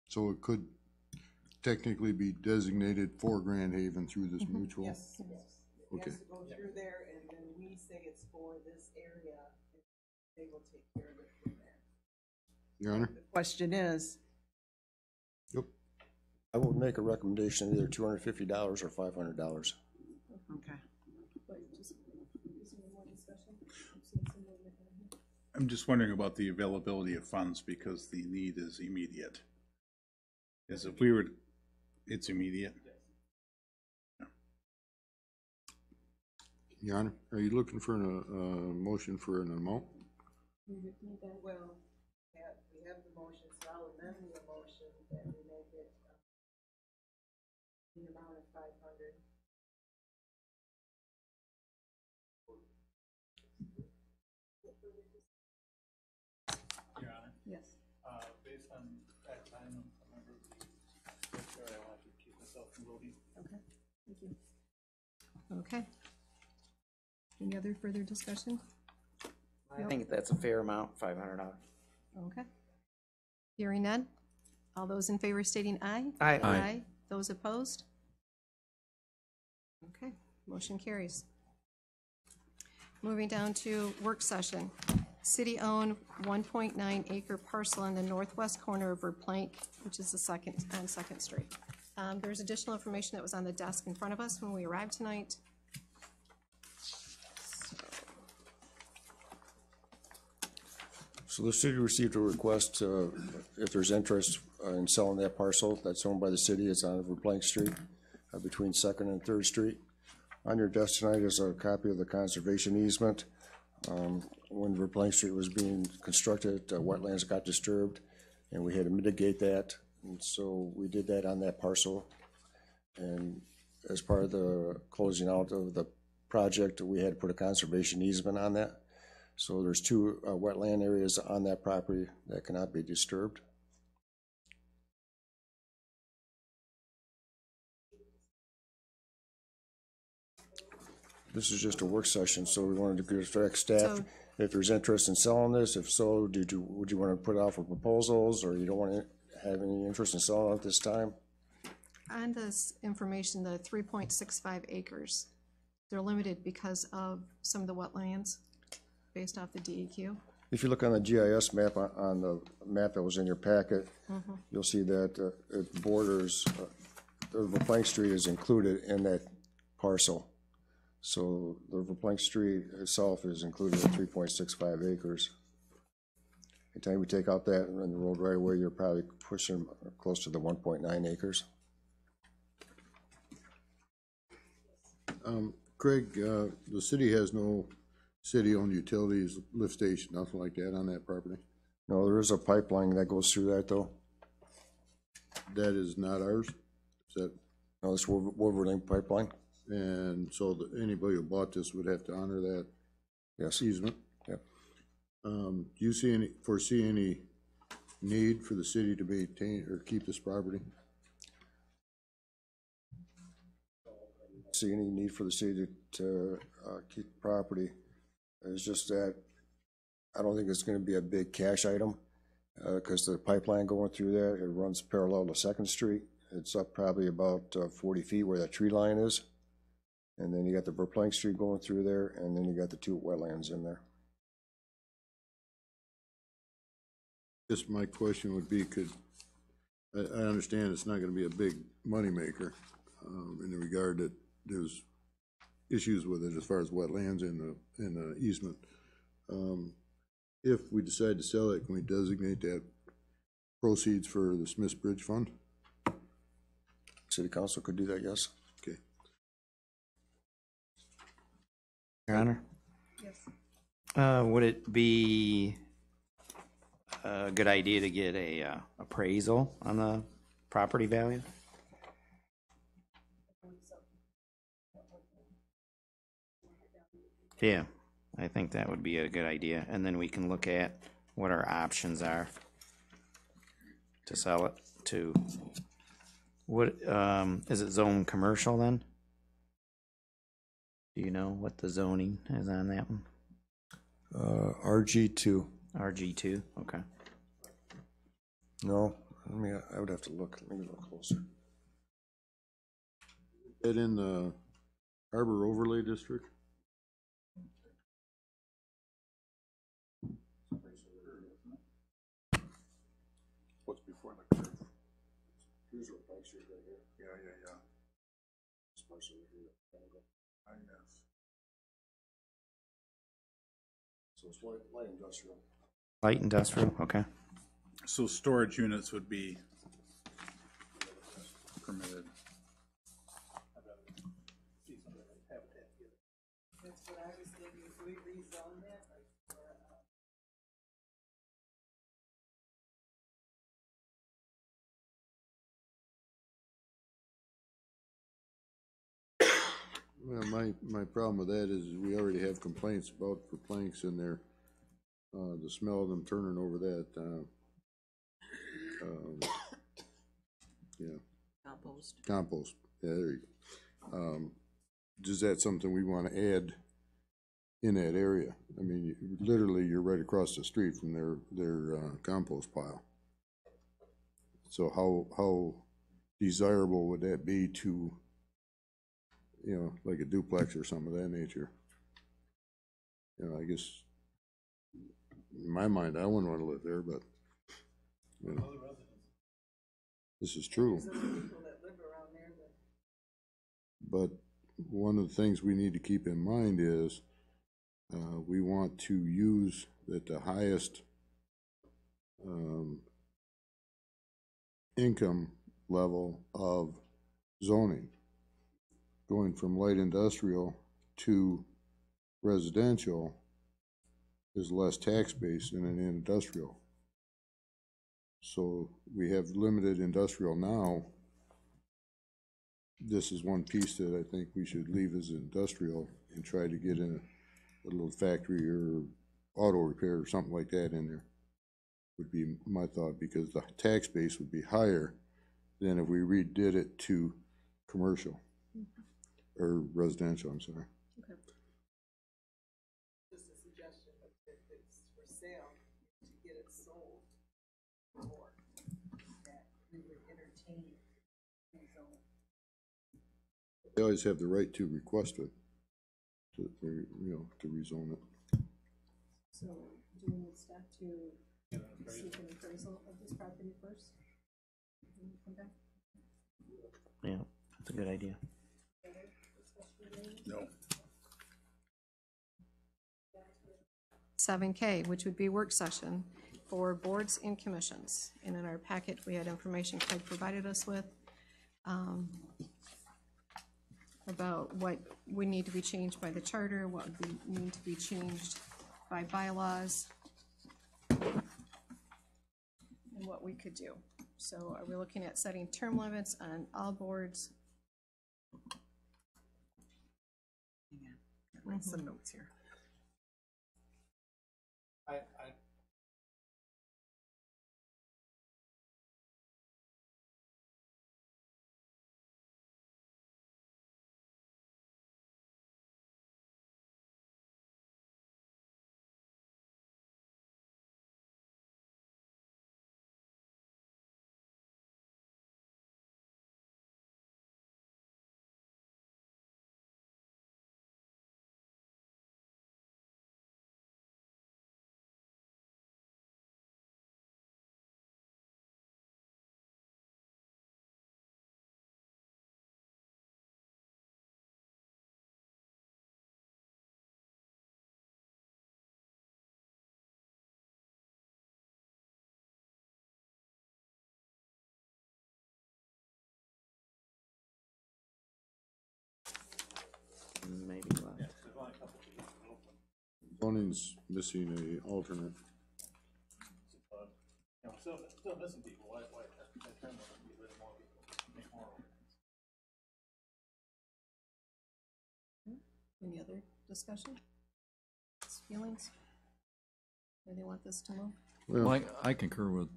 So it could technically be designated for Grand Haven through this mutual? Yes. It Okay. has to go through there, and then we say it's for this area, and they will take care of it from there. Your Honor? The question is, Yep. I would make a recommendation of either $250 or $500. okay. I'm just wondering about the availability of funds because the need is immediate. As if we were, it's immediate. Your Honor, are you looking for a motion for an amount? Well, we have the motion, so I'll amend the motion that we make it the amount of 500. Your Honor? Yes. Based on that time, a member of the chair, I will have to keep myself from voting. Okay, thank you. Okay. Any other further discussion? I think that's a fair amount, $500. Okay. Hearing none. All those in favor stating aye? Aye. Aye. Those opposed? Okay, motion carries. Moving down to work session. City-owned 1.9 acre parcel in the northwest corner of Verplank, which is on Second Street. There's additional information that was on the desk in front of us when we arrived tonight. So the city received a request, if there's interest in selling that parcel that's owned by the city. It's on Verplank Street, between Second and Third Street. On your desk tonight is a copy of the conservation easement. When Verplank Street was being constructed, wetlands got disturbed, and we had to mitigate that. And so we did that on that parcel. And as part of the closing out of the project, we had to put a conservation easement on that. So there's two wetland areas on that property that cannot be disturbed. This is just a work session, so we wanted to direct staff So- if there's interest in selling this. If so, would you want to put it out for proposals, or you don't want to have any interest in selling it at this time? On this information, the 3.65 acres, they're limited because of some of the wetlands based off the DEQ. If you look on the GIS map, on the map that was in your packet, you'll see that it borders, the Plank Street is included in that parcel. So the Plank Street itself is included in 3.65 acres. Anytime we take out that and run the road right away, you're probably pushing close to the 1.9 acres. Craig, the city has no city-owned utilities, lift station, nothing like that on that property? No, there is a pipeline that goes through that, though. That is not ours? Is that? No, it's Wolverine Pipeline. And so anybody who bought this would have to honor that? Yes. Easement? Yep. Do you foresee any need for the city to maintain or keep this property? See any need for the city to keep the property. It's just that I don't think it's going to be a big cash item because the pipeline going through there, it runs parallel to 2nd Street. It's up probably about 40 feet where that tree line is. And then you got the Verplank Street going through there, and then you got the 2 wetlands in there. Just my question would be, I understand it's not going to be a big moneymaker in the regard that there's issues with it as far as wetlands and the easement. If we decide to sell it, can we designate that proceeds for the Smiths Bridge Fund? City Council could do that, yes. Okay. Your Honor? Yes. Would it be a good idea to get a appraisal on the property value? Yeah, I think that would be a good idea, and then we can look at what our options are to sell it to. What, is it zone commercial then? Do you know what the zoning is on that one? RG2. RG2, okay. No, I would have to look. Let me look closer. Is that in the Harbor Overlay District? What's before the curve? Here's what Plank Street right here. Yeah. This parcel right here. Yes. So it's light industrial. Light industrial, okay. So storage units would be permitted. That's what I was thinking, if we rezone that, like, Well, my problem with that is we already have complaints about for planks in there. The smell of them turning over that, yeah. Compost, yeah, there you go. Is that something we want to add in that area? I mean, literally, you're right across the street from their compost pile. So how desirable would that be to, you know, like a duplex or something of that nature? You know, I guess in my mind, I wouldn't want to live there, but you know, this is true. But one of the things we need to keep in mind is we want to use at the highest income level of zoning. Going from light industrial to residential is less tax base than an industrial. So we have limited industrial now. This is one piece that I think we should leave as industrial and try to get in a little factory or auto repair or something like that in there, would be my thought, because the tax base would be higher than if we redid it to commercial or residential, I'm sorry. okay. Just a suggestion, if it's for sale, to get it sold, or that we would entertain rezone. They always have the right to request it, to rezone it. So do we need staff to seek an appraisal of this property first? Come back? Yeah, that's a good idea. No. 7K, which would be work session for boards and commissions. And in our packet, we had information Craig provided us with about what would need to be changed by the charter, what would need to be changed by bylaws, and what we could do. So are we looking at setting term limits on all boards? Write some notes here. Maybe left. Zoning's missing a alternate. Still missing people, why that term limit be rid of more people, make more openings? Any other discussion? Feelings? Where they want this to move? Well, I concur with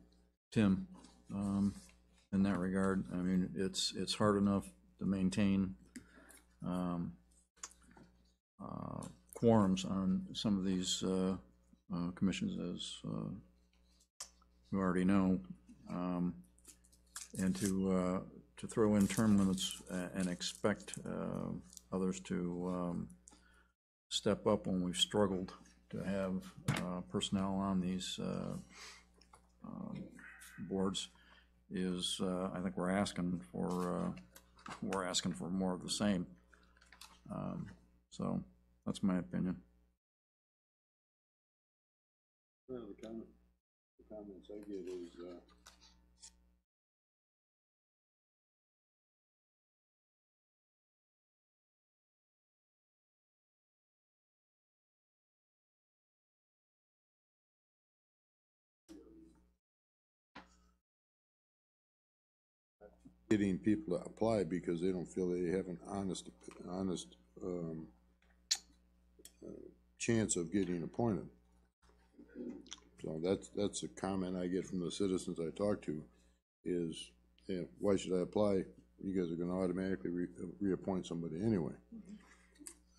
Tim in that regard. I mean, it's hard enough to maintain quorums on some of these commissions, as you already know, and to throw in term limits and expect others to step up when we've struggled to have personnel on these boards is, I think we're asking for more of the same. So that's my opinion. Well, the comments I get is, getting people to apply because they don't feel they have an honest chance of getting appointed. So that's a comment I get from the citizens I talk to is, yeah, why should I apply? You guys are going to automatically reappoint somebody anyway.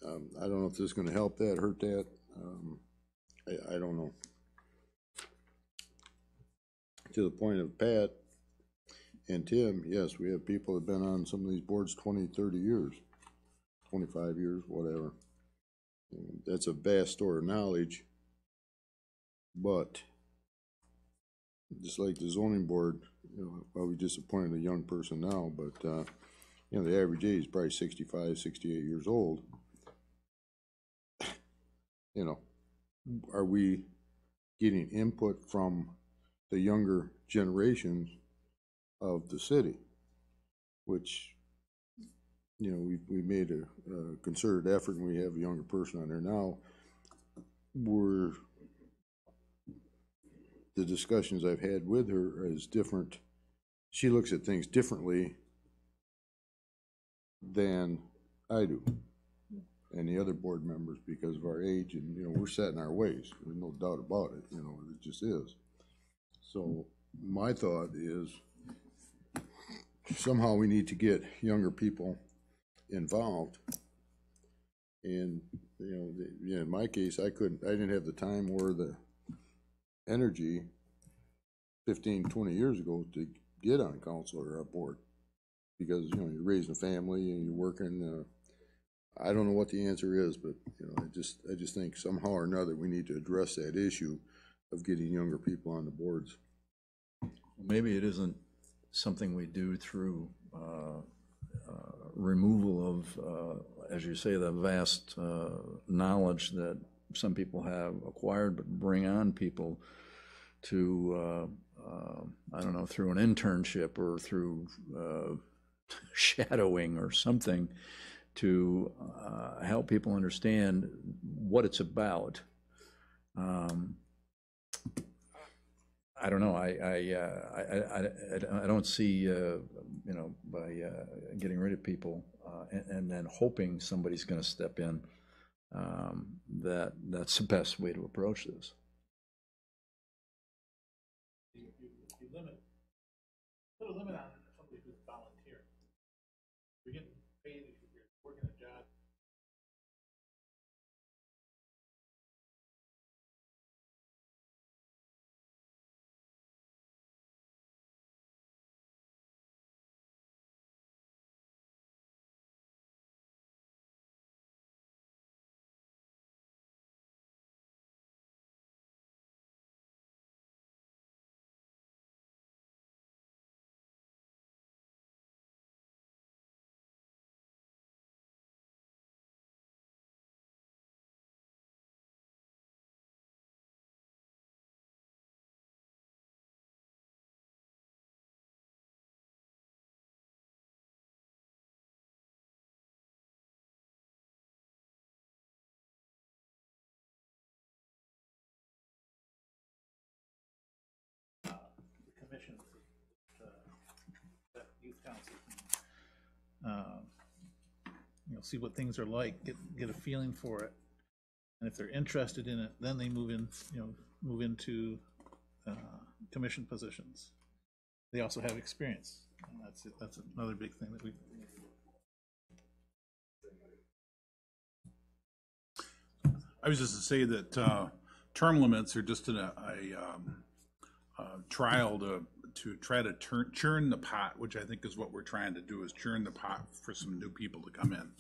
I don't know if this is going to help that, hurt that. I don't know. To the point of Pat and Tim, yes, we have people that have been on some of these boards 20, 30 years, 25 years, whatever. And that's a vast store of knowledge, but just like the zoning board, you know, well, we just appointed a young person now, but, you know, the average age is probably 65, 68 years old. You know, are we getting input from the younger generations of the city, which, you know, we made a concerted effort and we have a younger person on there now. The discussions I've had with her is different. She looks at things differently than I do and the other board members because of our age, and, you know, we're set in our ways. There's no doubt about it, you know, it just is. So my thought is somehow we need to get younger people involved. And, you know, in my case, I didn't have the time or the energy 15, 20 years ago to get on council or a board because, you know, you're raising a family and you're working. I don't know what the answer is, but, you know, I just think somehow or another we need to address that issue of getting younger people on the boards. Maybe it isn't something we do through removal of, as you say, the vast knowledge that some people have acquired, but bring on people to, I don't know, through an internship or through shadowing or something to help people understand what it's about. I don't know. I don't see, you know, by getting rid of people and then hoping somebody's going to step in, that's the best way to approach this. You put a limit on somebody who's volunteer. You're getting paid if you're working a job. Commission, that youth council can, you know, see what things are like, get a feeling for it, and if they're interested in it, then they move in, you know, move into commission positions. They also have experience, and that's it. That's another big thing that we. I was just to say that term limits are just a trial to try to churn the pot, which I think is what we're trying to do, is churn the pot for some new people to come in.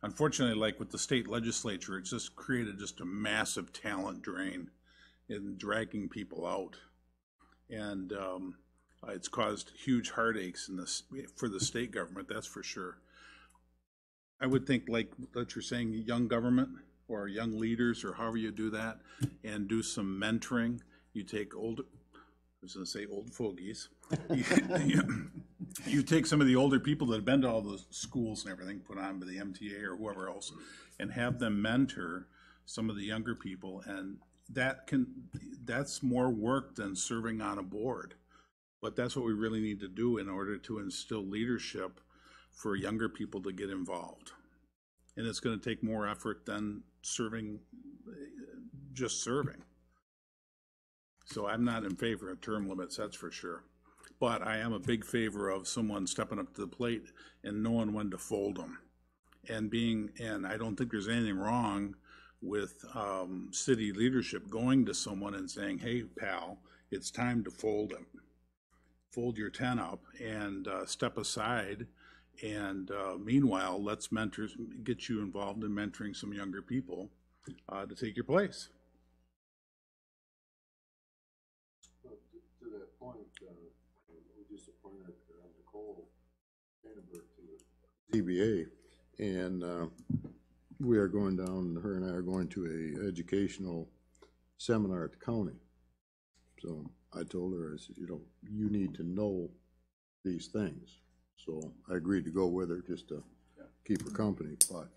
Unfortunately, like with the state legislature, it's just created just a massive talent drain in dragging people out, and it's caused huge heartaches in this for the state government. That's for sure. I would think, like that you're saying, young government or young leaders, or however you do that, and do some mentoring. You take old. I was going to say old fogies. You take some of the older people that have been to all the schools and everything, put on by the MTA or whoever else, and have them mentor some of the younger people, and that's more work than serving on a board. But that's what we really need to do in order to instill leadership for younger people to get involved. And it's going to take more effort than serving, just serving. So I'm not in favor of term limits, that's for sure. But I am a big favor of someone stepping up to the plate and knowing when to fold them. And I don't think there's anything wrong with city leadership going to someone and saying, hey, pal, it's time to fold him. Fold your tent up and step aside. And meanwhile, let's get you involved in mentoring some younger people to take your place. To that point, we just appointed Nicole Vandenberg to the ZBA, and we are going down, her and I are going to a educational seminar at the county. So I told her, I said, you know, you need to know these things. So I agreed to go with her just to keep her company, but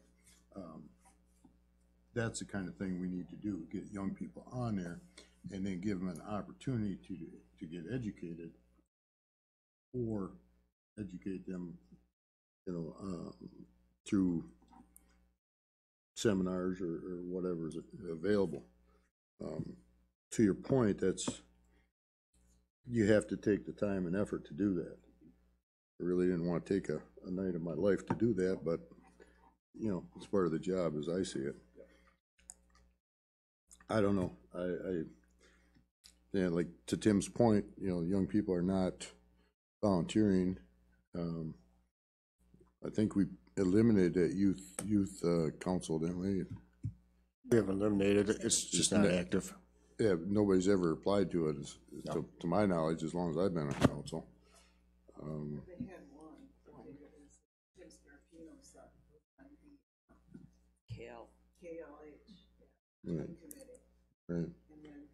that's the kind of thing we need to do, get young people on there and then give them an opportunity to get educated, or educate them, you know, through seminars or whatever is available. To your point, you have to take the time and effort to do that. I really didn't want to take a night of my life to do that, but, you know, it's part of the job as I see it. I don't know. Yeah, like to Tim's point, you know, young people are not volunteering. I think we eliminated that youth council, didn't we? We haven't eliminated it, it's just not active. yeah, nobody's ever applied to it, to my knowledge, as long as I've been on council. They had one, it was Tim Scarpino's son, on the KLH Right, committee, right. and then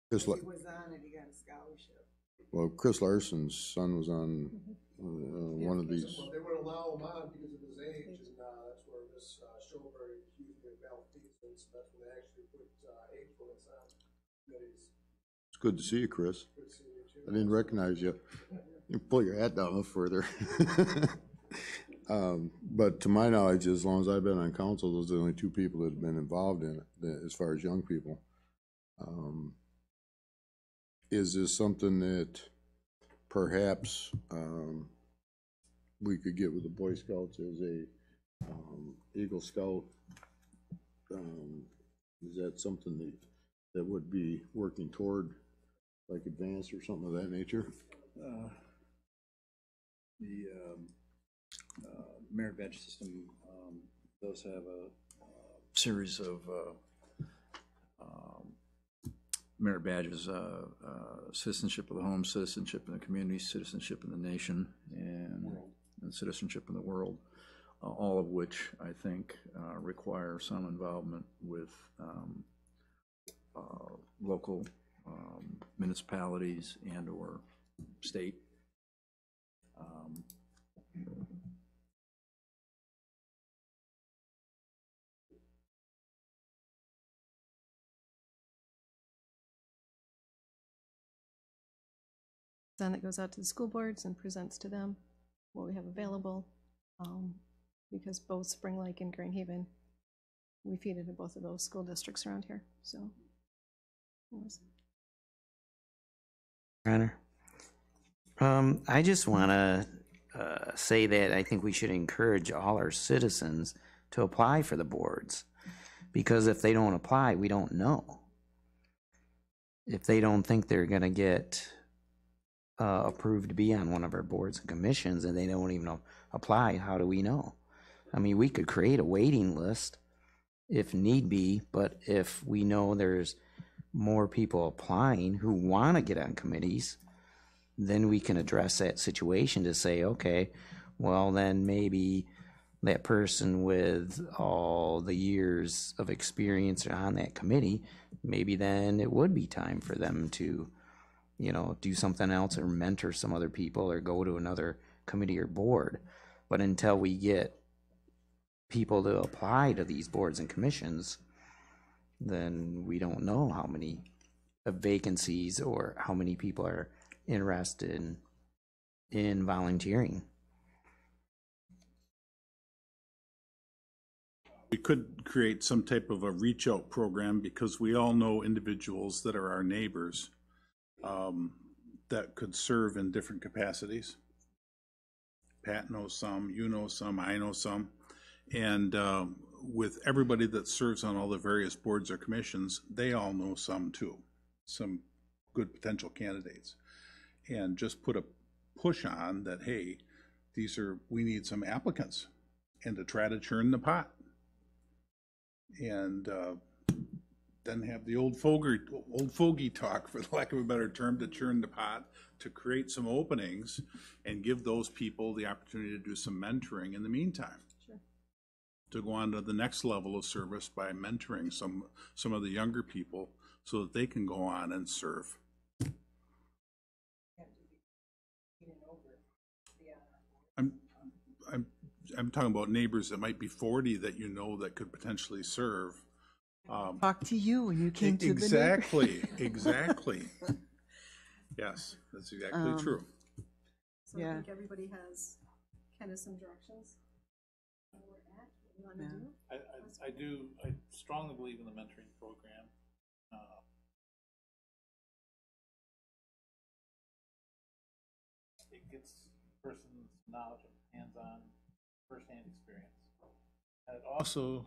Chris, he was on it, he got a scholarship. well, Chris Larson's son was on, one of these. Well, they would allow him on because of his age, and, that's where Miss Schoberg accused me of malfeasance, and that's when they actually put, age limits on committees. It's good to see you, Chris. Good to see you too. I didn't recognize you. You pull your hat down a little further. But to my knowledge, as long as I've been on council, those are the only two people that have been involved in it, as far as young people. Is this something that perhaps we could get with the Boy Scouts as a Eagle Scout? Is that something that would be working toward, like, advanced or something of that nature? The merit badge system does have a series of merit badges, citizenship of the home, citizenship in the community, citizenship in the nation, and citizenship in the world, all of which I think require some involvement with local municipalities and or state. Then it goes out to the school boards and presents to them what we have available. Because both Spring Lake and Grand Haven, we feed into both of those school districts around here, so. Connor? I just want to say that I think we should encourage all our citizens to apply for the boards, because if they don't apply, we don't know. If they don't think they're going to get approved to be on one of our boards and commissions and they don't even apply, how do we know? I mean, we could create a waiting list if need be, but if we know there's more people applying who want to get on committees, then we can address that situation to say, okay, well, then maybe that person with all the years of experience on that committee, maybe then it would be time for them to, you know, do something else or mentor some other people or go to another committee or board. But until we get people to apply to these boards and commissions, then we don't know how many vacancies or how many people are interested in volunteering. We could create some type of a reach out program, because we all know individuals that are our neighbors that could serve in different capacities. Pat knows some, you know some, I know some. And with everybody that serves on all the various boards or commissions, they all know some too, some good potential candidates. And just put a push on that, hey, we need some applicants, and to try to churn the pot. And then have the old fogey talk, for the lack of a better term, to churn the pot, to create some openings and give those people the opportunity to do some mentoring in the meantime. Sure. To go on to the next level of service by mentoring some of the younger people so that they can go on and serve. I'm talking about neighbors that might be 40 that you know that could potentially serve. Talk to you when you came to exactly, exactly. Yes, that's exactly true. So I think everybody has kind of some directions where we're at, what we want to do. I strongly believe in the mentoring program. It gets a person's knowledge of hands-on, first-hand experience. And it also,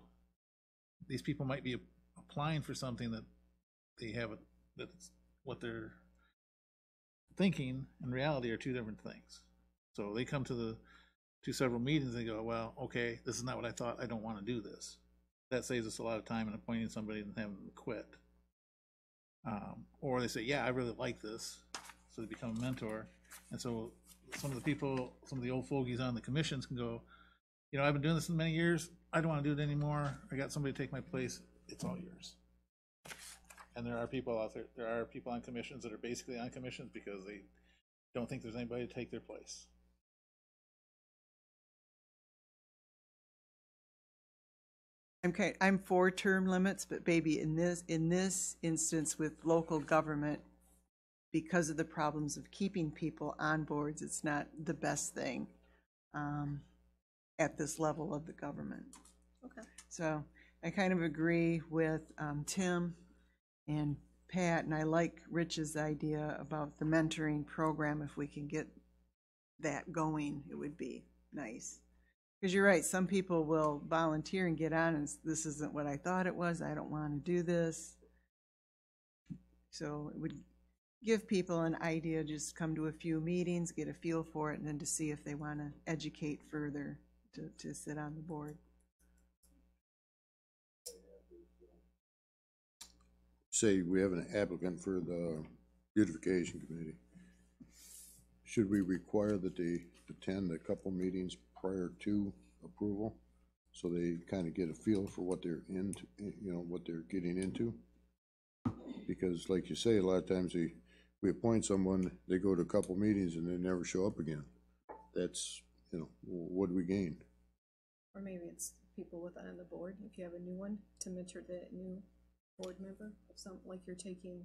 these people might be applying for something that they haven't, that's what they're thinking and reality are two different things. So they come to several meetings and they go, well, okay, this is not what I thought, I don't want to do this. That saves us a lot of time in appointing somebody and having them quit. Or they say, yeah, I really like this, so they become a mentor. And so some of the people, some of the old fogies on the commissions can go, you know, I've been doing this for many years, I don't want to do it anymore, I got somebody to take my place, it's all yours. And there are people out there, there are people on commissions that are basically on commissions because they don't think there's anybody to take their place. I'm for term limits, but baby, in this instance with local government, because of the problems of keeping people on boards, it's not the best thing at this level of the government. Okay. So I kind of agree with Tim and Pat, and I like Rich's idea about the mentoring program. If we can get that going, it would be nice. Because you're right, some people will volunteer and get on and this isn't what I thought it was, I don't want to do this. So it would give people an idea, just come to a few meetings, get a feel for it, and then to see if they want to educate further to sit on the board. Say we have an applicant for the beautification committee. Should we require that they attend a couple meetings prior to approval, so they kind of get a feel for what they're into, you know, what they're getting into? Because like you say, a lot of times we appoint someone, they go to a couple meetings and they never show up again. That's, you know, what do we gain? Or maybe it's people with on the board, if you have a new one, to mentor the new board member, of some, like you're taking.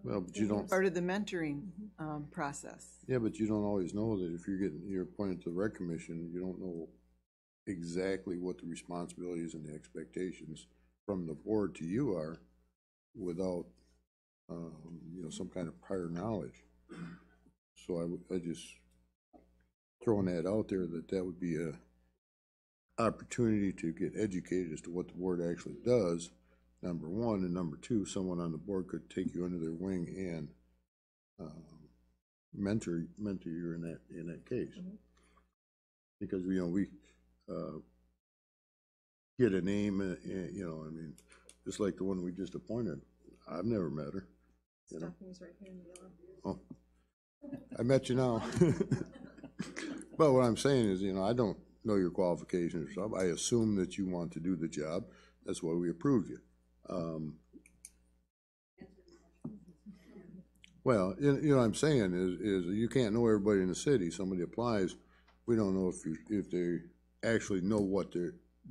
Well, but you don't. Part of the mentoring process. Yeah, but you don't always know that if you're appointed to the rec commission, you don't know exactly what the responsibilities and the expectations from the board to you are without, you know, some kind of prior knowledge. So I just throwing that out there that would be a opportunity to get educated as to what the board actually does, number one, and number two, someone on the board could take you under their wing and mentor you in that case. Mm-hmm. Because you know we get a name, you know, I mean, just like the one we just appointed. I've never met her. You know? Right here in yellow. Oh, I met you now. But what I'm saying is, you know, I don't know your qualifications. I assume that you want to do the job. That's why we approved you. Well, you know what I'm saying is you can't know everybody in the city. Somebody applies, we don't know if they actually know what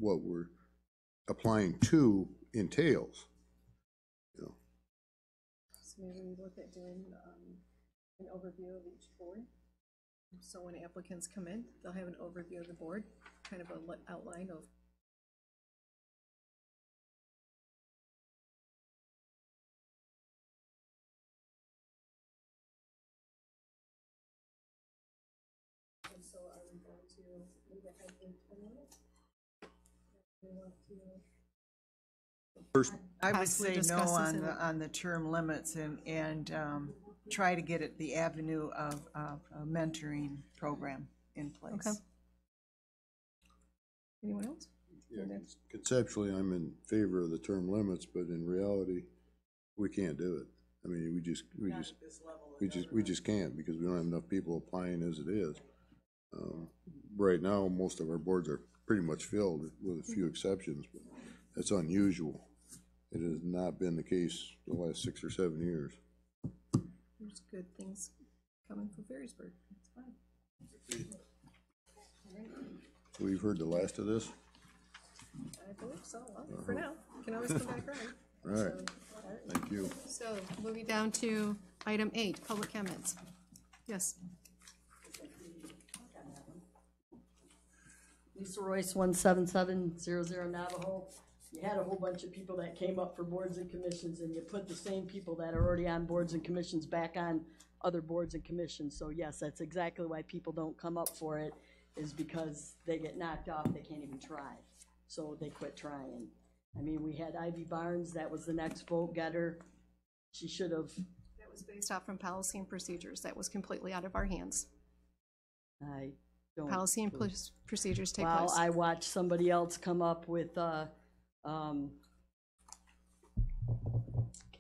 we're applying to entails. You know. So maybe we look at doing an overview of each board. So when applicants come in, they'll have an overview of the board, kind of an outline of. And so are we going to move ahead in 20 minutes? We want to. First, I would say no on the term limits and try to get it the avenue of a mentoring program in place. Okay. Anyone else? Yeah, conceptually, I'm in favor of the term limits, but in reality, we can't do it. I mean, we just can't, because we don't have enough people applying as it is. Right now, most of our boards are pretty much filled, with a few exceptions, but that's unusual. It has not been the case the last 6 or 7 years. There's good things coming from Ferrisburgh. It's fine. We've heard the last of this? I believe so. Well, for now, you can always come back around. All right. So, all right. Thank you. So moving down to item 8, public comments. Yes. Lisa Royce, 17700 Navajo. You had a whole bunch of people that came up for boards and commissions, and you put the same people that are already on boards and commissions back on other boards and commissions. So yes, that's exactly why people don't come up for it, is because they get knocked off, they can't even try. So they quit trying. I mean, we had Ivy Barnes, that was the next vote getter. She should have. That was based off from policy and procedures. That was completely out of our hands. I don't. Policy and procedures take place. place. I watched somebody else come up with, can't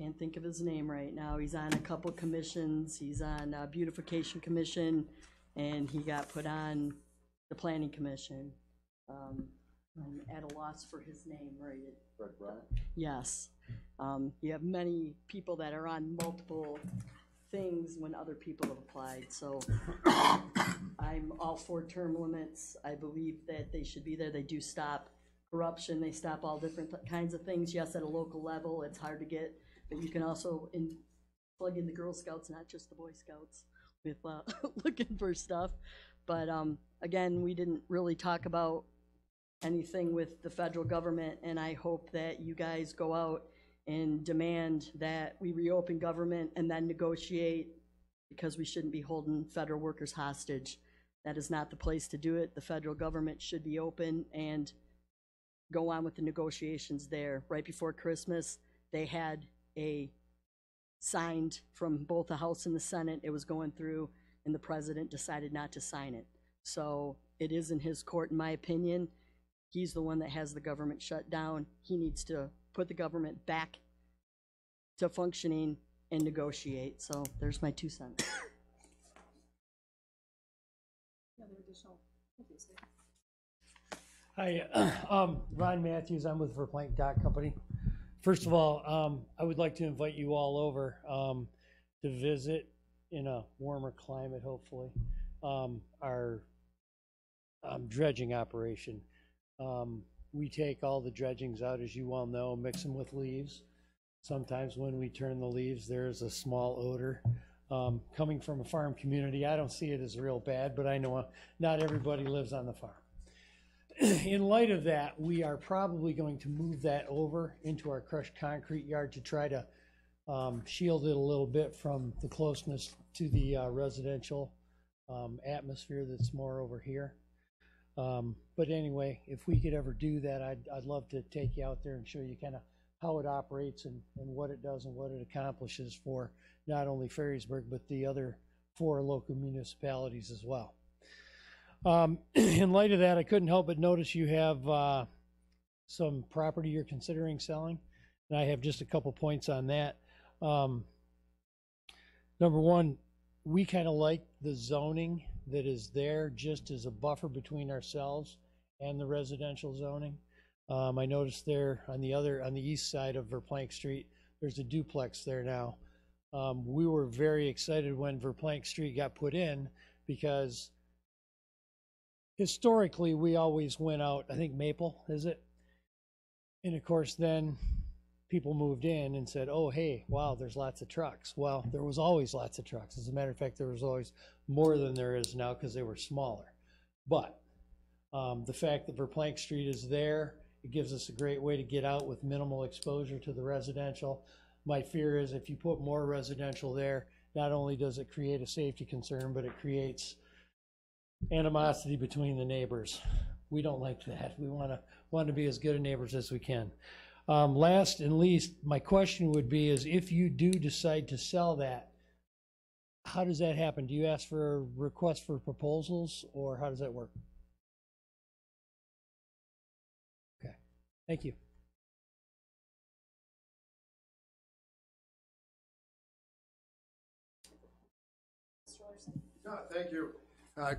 can't think of his name right now. He's on a couple commissions. He's on Beautification Commission, and he got put on the Planning Commission. I'm at a loss for his name, right? Fred Bryant? Yes. You have many people that are on multiple things when other people have applied, so I'm all for term limits. I believe that they should be there. They do stop corruption, they stop all different kinds of things. Yes, at a local level, it's hard to get, but you can also plug in the Girl Scouts, not just the Boy Scouts, with looking for stuff. But again, we didn't really talk about anything with the federal government, and I hope that you guys go out and demand that we reopen government and then negotiate, because we shouldn't be holding federal workers hostage. That is not the place to do it. The federal government should be open and go on with the negotiations there. Right before Christmas, they had a signed from both the House and the Senate. It was going through, and the president decided not to sign it. So it is in his court, in my opinion. He's the one that has the government shut down. He needs to put the government back to functioning and negotiate. So there's my 2 cents. Hi, Ron Matthews. I'm with Verplank Dock Company. First of all, I would like to invite you all over to visit in a warmer climate, hopefully, our dredging operation. We take all the dredgings out, as you well know, mix them with leaves. Sometimes when we turn the leaves, there's a small odor. Coming from a farm community, I don't see it as real bad, but I know not everybody lives on the farm. In light of that, we are probably going to move that over into our crushed concrete yard to try to shield it a little bit from the closeness to the residential atmosphere that's more over here. But anyway, if we could ever do that, I'd love to take you out there and show you kind of how it operates and what it does and what it accomplishes for not only Ferrysburg, but the other 4 local municipalities as well. In light of that, I couldn't help but notice you have some property you're considering selling, and I have just a couple points on that. Number one, we kind of like the zoning that is there just as a buffer between ourselves and the residential zoning. I noticed there on the east side of Verplank Street, there's a duplex there now. We were very excited when Verplank Street got put in, because historically we always went out, I think Maple, is it? And of course then people moved in and said, oh, hey, wow, there's lots of trucks. Well, there was always lots of trucks. As a matter of fact, there was always more than there is now because they were smaller. But the fact that Verplank Street is there, it gives us a great way to get out with minimal exposure to the residential. My fear is if you put more residential there, not only does it create a safety concern, but it creates animosity between the neighbors. We don't like that. We want to be as good a neighbors as we can. Last and least, my question would be is if you do decide to sell that, how does that happen? Do you ask for a request for proposals, or how does that work? Okay, thank you. Thank you.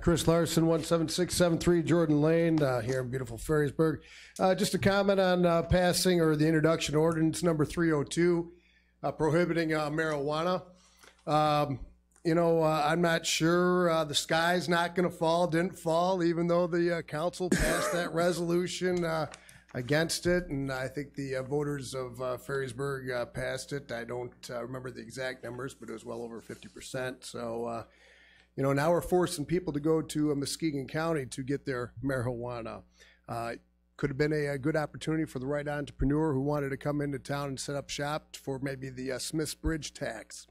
Chris Larson, 17673 Jordan Lane, here in beautiful Ferrysburg. Just a comment on passing or the introduction ordinance number 302, prohibiting marijuana. You know, I'm not sure the sky's not going to fall, didn't fall, even though the council passed that resolution against it. And I think the voters of Ferrysburg passed it. I don't remember the exact numbers, but it was well over 50%. So, you know, now we're forcing people to go to Muskegon County to get their marijuana. Could have been a good opportunity for the right entrepreneur who wanted to come into town and set up shop for maybe the Smith's Bridge tax.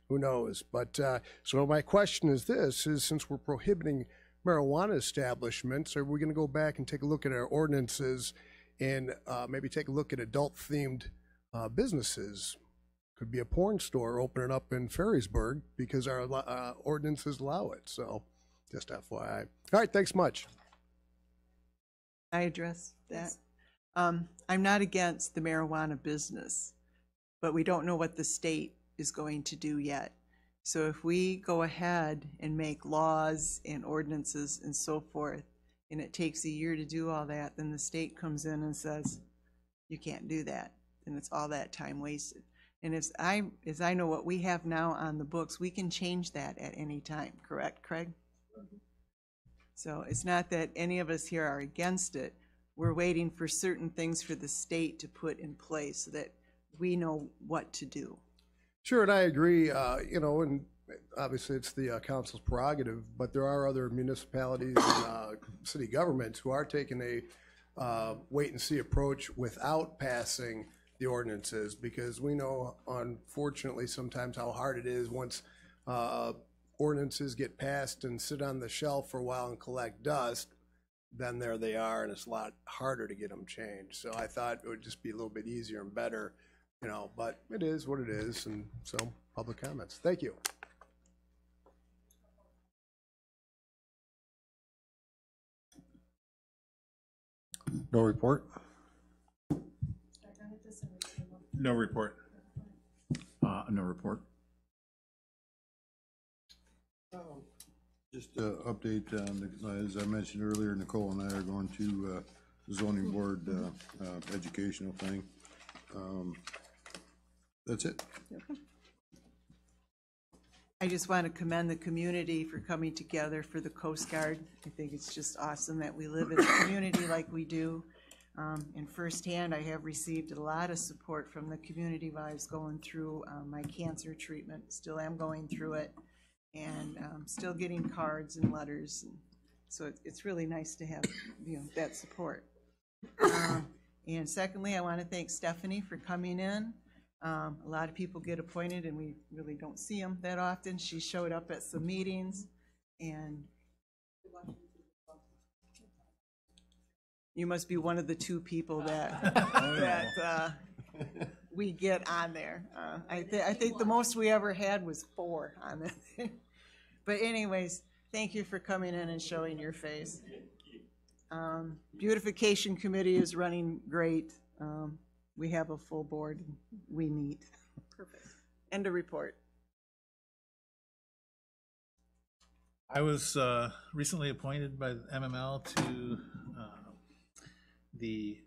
Who knows? But so my question is this, is since we're prohibiting marijuana establishments, are we going to go back and take a look at our ordinances and maybe take a look at adult-themed businesses? Could be a porn store opening up in Ferrysburg because our ordinances allow it. So just FYI. All right, thanks much. I address that. I'm not against the marijuana business. but we don't know what the state is going to do yet. So if we go ahead and make laws and ordinances and so forth, and it takes a year to do all that, then the state comes in and says, you can't do that. And it's all that time wasted. And as I know what we have now on the books, we can change that at any time, correct, Craig? So it's not that any of us here are against it. We're waiting for certain things for the state to put in place so that we know what to do. Sure, and I agree, and obviously it's the council's prerogative, but there are other municipalities and city governments who are taking a wait-and-see approach without passing the ordinances, because we know, unfortunately, sometimes how hard it is once ordinances get passed and sit on the shelf for a while and collect dust, then there they are, and it's a lot harder to get them changed. So I thought it would just be a little bit easier and better, but it is what it is, and so public comments. Thank you. No report? No report. No report. Just an update on, as I mentioned earlier, Nicole and I are going to the zoning board educational thing. That's it. I just want to commend the community for coming together for the Coast Guard. I think it's just awesome that we live in a community like we do. And firsthand, I have received a lot of support from the community while I was going through my cancer treatment. Still am going through it, and still getting cards and letters. And so it's really nice to have that support. And secondly, I want to thank Stephanie for coming in. A lot of people get appointed and we really don't see them that often. She showed up at some meetings, and you must be one of the 2 people that we get on there. I think the most we ever had was 4 on it. But anyways, thank you for coming in and showing your face. Beautification committee is running great. We have a full board. We meet. Perfect. End of report. I was recently appointed by the MML to the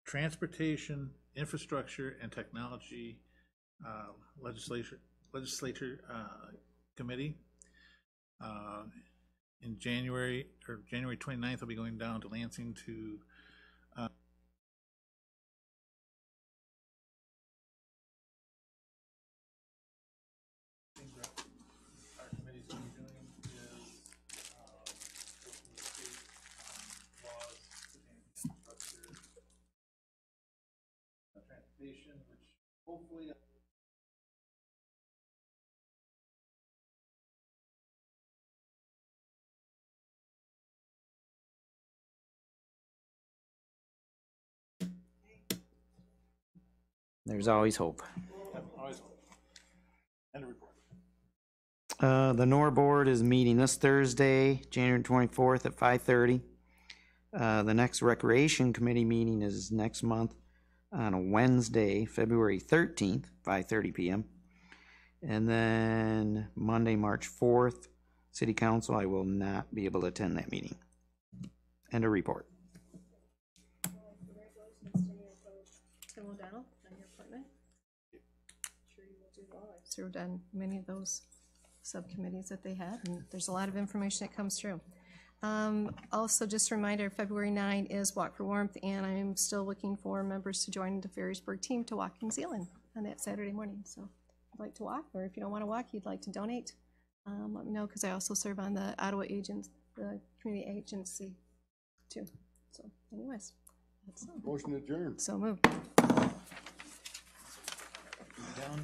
Transportation, Infrastructure, and Technology Legislature Committee. In January 29th, I'll be going down to Lansing to our committee's going to be doing is working with the state on laws pertaining to infrastructure, transportation, which hopefully There's always hope. always end of report. The NOR board is meeting this Thursday, January 24th at 5:30. The next recreation committee meeting is next month on a Wednesday, February 13th, 5:30 p.m. And then Monday, March 4th, city council, I will not be able to attend that meeting. End of report. Tim O'Donnell, on your appointment. Sure you will do well. I've served on many of those subcommittees that they had, and there's a lot of information that comes through. Also, just a reminder, February 9 is Walk for Warmth, and I'm still looking for members to join the Ferrisburg team to walk New Zealand on that Saturday morning. So if you'd like to walk, or if you don't want to walk, you'd like to donate, let me know, because I also serve on the Ottawa the community agency too. So anyways, that's all. Motion adjourned. So moved. Done.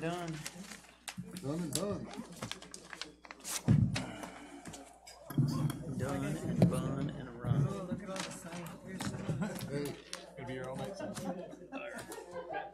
Done and done. Done and bun and a run. Oh, look at all the signs. Hey. Gonna be here all night. That,